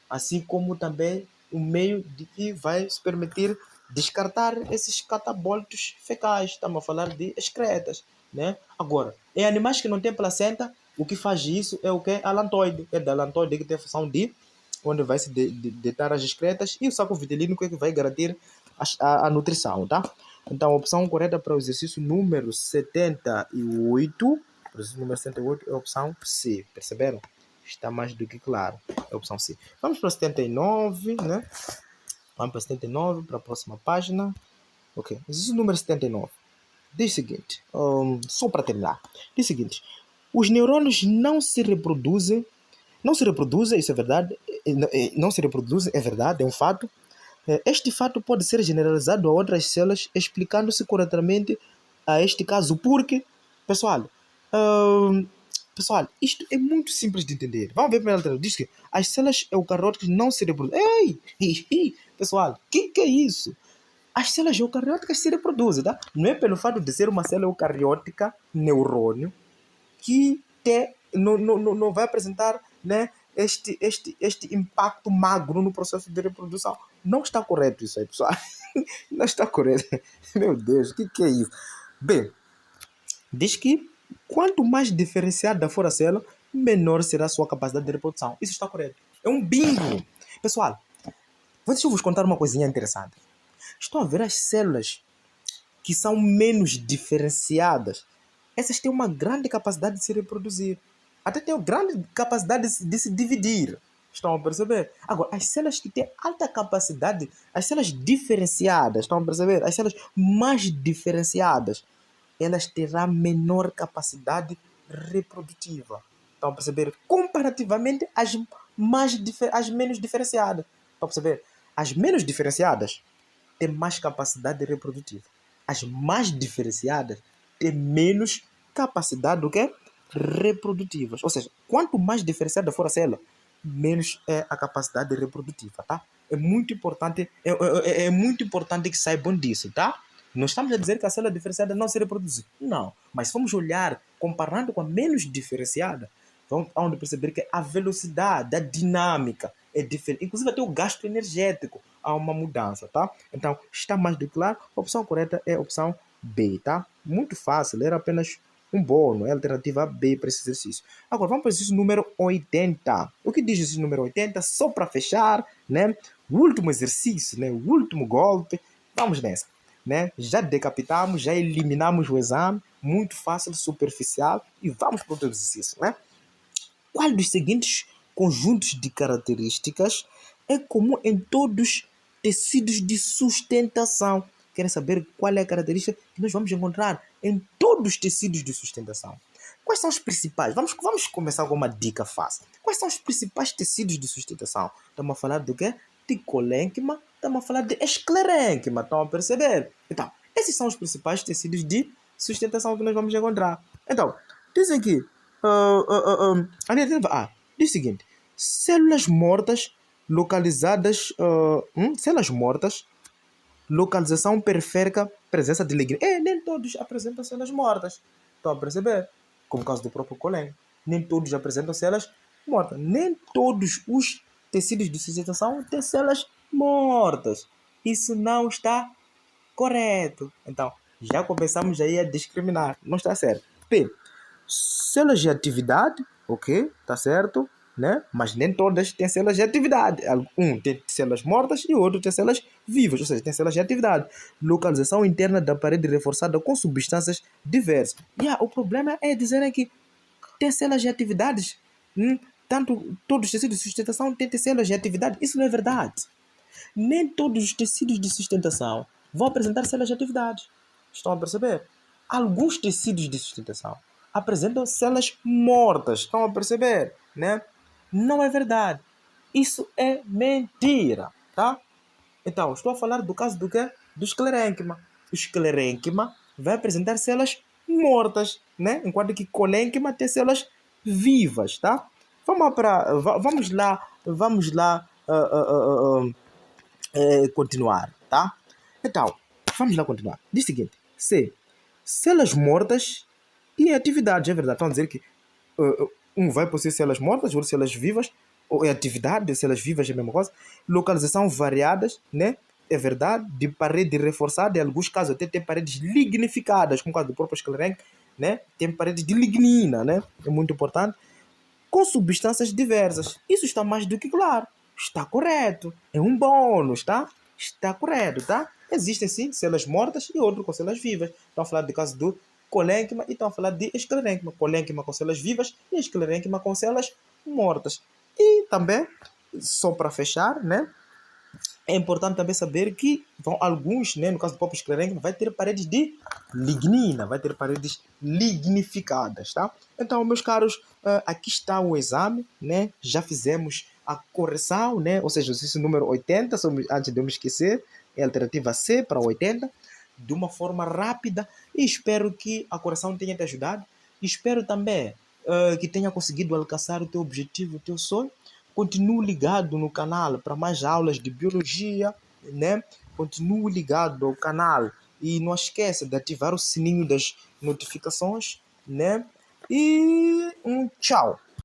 Assim como também um meio de que vai se permitir descartar esses catabólitos fecais. Estamos a falar de excretas, né? Agora, em animais que não têm placenta, o que faz isso é o que? Alantoide. É da alantoide que tem a função de onde vai se deitar as excretas e o saco vitilínico é que vai garantir a nutrição, tá? Então, a opção correta para o exercício número 78, o exercício número 78 é a opção C, perceberam? Está mais do que claro, é a opção C. Vamos para 79, né? Vamos para 79, para a próxima página. Ok, exercício número 79. Diz o seguinte, só para terminar. Diz o seguinte, os neurônios não se reproduzem, isso é verdade, não se reproduzem, é verdade, é um fato. Este fato pode ser generalizado a outras células, explicando-se corretamente a este caso, porque, pessoal, hum, pessoal, isto é muito simples de entender. Vamos ver primeiro a letra. Diz que as células eucarióticas não se reproduzem. Ei, pessoal, que é isso? As células eucarióticas se reproduzem, tá? Não é pelo fato de ser uma célula eucariótica, neurônio, que não vai apresentar, né, este impacto magro no processo de reprodução. Não está correto isso aí, pessoal. Não está correto. Meu Deus, o que é isso? Bem, diz que quanto mais diferenciada for a célula, menor será a sua capacidade de reprodução. Isso está correto. É um bingo. Pessoal, deixa eu vos contar uma coisinha interessante. Estão a ver as células que são menos diferenciadas? Essas têm uma grande capacidade de se reproduzir. Até têm uma grande capacidade de se dividir. Estão a perceber? Agora, as células que têm alta capacidade, as células diferenciadas, estão a perceber? As células mais diferenciadas, elas terão menor capacidade reprodutiva. Estão a perceber? Comparativamente às menos diferenciadas. Estão a perceber? As menos diferenciadas têm mais capacidade reprodutiva. As mais diferenciadas têm menos capacidade do que reprodutivas. Ou seja, quanto mais diferenciada for a célula, menos é a capacidade reprodutiva, tá? É muito importante, é muito importante que saibam disso, tá? Não estamos a dizer que a célula diferenciada não se reproduz. Não. Mas se vamos olhar, comparando com a menos diferenciada, vamos perceber que a velocidade, a dinâmica é diferente. Inclusive até o gasto energético há uma mudança, tá? Então, está mais do que claro. A opção correta é a opção B, tá? Muito fácil, era apenas um bônus, é a alternativa B para esse exercício. Agora, vamos para o exercício número 80. O que diz o exercício número 80? Só para fechar, né? O último exercício, né? O último golpe. Vamos nessa, né? Já decapitamos, já eliminamos o exame. Muito fácil, superficial. E vamos para outro exercício, né? Qual dos seguintes conjuntos de características é comum em todos os tecidos de sustentação? Querem saber qual é a característica que nós vamos encontrar em todos os tecidos de sustentação? Quais são os principais? Vamos começar com uma dica fácil. Quais são os principais tecidos de sustentação? Estamos a falar do quê? De colênquima, estamos a falar de esclerênquima. Estão a perceber? Então, esses são os principais tecidos de sustentação que nós vamos encontrar. Então, dizem que a alternativa A diz o seguinte: células mortas localizadas, células mortas, localização periférica, presença de lignina. Nem todos apresentam células mortas. Estão a perceber? Como o caso do próprio colém. Nem todos apresentam células mortas. Nem todos os tecidos de sustentação têm células mortas. Isso não está correto. Então, já começamos aí a discriminar. Não está certo. P. Células de atividade, ok, tá certo, né? Mas nem todas têm células de atividade. Um tem células mortas e o outro tem células vivas, ou seja, tem células de atividade. Localização interna da parede reforçada com substâncias diversas. O problema é dizer que tem células de atividades. Tanto todos os tecidos de sustentação têm células de atividade. Isso não é verdade. Nem todos os tecidos de sustentação vão apresentar células de atividade. Estão a perceber? Alguns tecidos de sustentação apresentam células mortas. Estão a perceber? Né? Não é verdade. Isso é mentira. Tá? Então, estou a falar do caso do quê? Do esclerênquima. O esclerênquima vai apresentar células mortas, né? Enquanto que colênquima tem células vivas, tá? Vamos lá continuar, tá? Então, vamos lá continuar. Diz o seguinte: C. Células mortas e atividades. É verdade, estão a dizer que um vai possuir células mortas, outro células vivas, ou é atividade, células vivas é a mesma coisa. Localização variadas, né? É verdade, de parede reforçada, em alguns casos até tem paredes lignificadas, como o caso do próprio esclerenque, né? Tem paredes de lignina, né? É muito importante. Com substâncias diversas. Isso está mais do que claro. Está correto. É um bônus, tá? Está correto, tá? Existem sim células mortas e outro com células vivas. Estão a falar do caso do colênquima e estão a falar de esclerênquima. Colênquima com células vivas e esclerênquima com células mortas. E também, só para fechar, né? É importante também saber que alguns, né, no caso do próprio esclerênquima, vai ter paredes de lignina, vai ter paredes lignificadas, tá? Então, meus caros, aqui está o exame, né? Já fizemos a correção, né? Ou seja, o exercício número 80, antes de eu me esquecer, é a alternativa C para 80, de uma forma rápida, e espero que a correção tenha te ajudado. Espero também que tenha conseguido alcançar o teu objetivo, o teu sonho. Continue ligado no canal para mais aulas de biologia, né? Continue ligado ao canal e não esqueça de ativar o sininho das notificações, né? E tchau!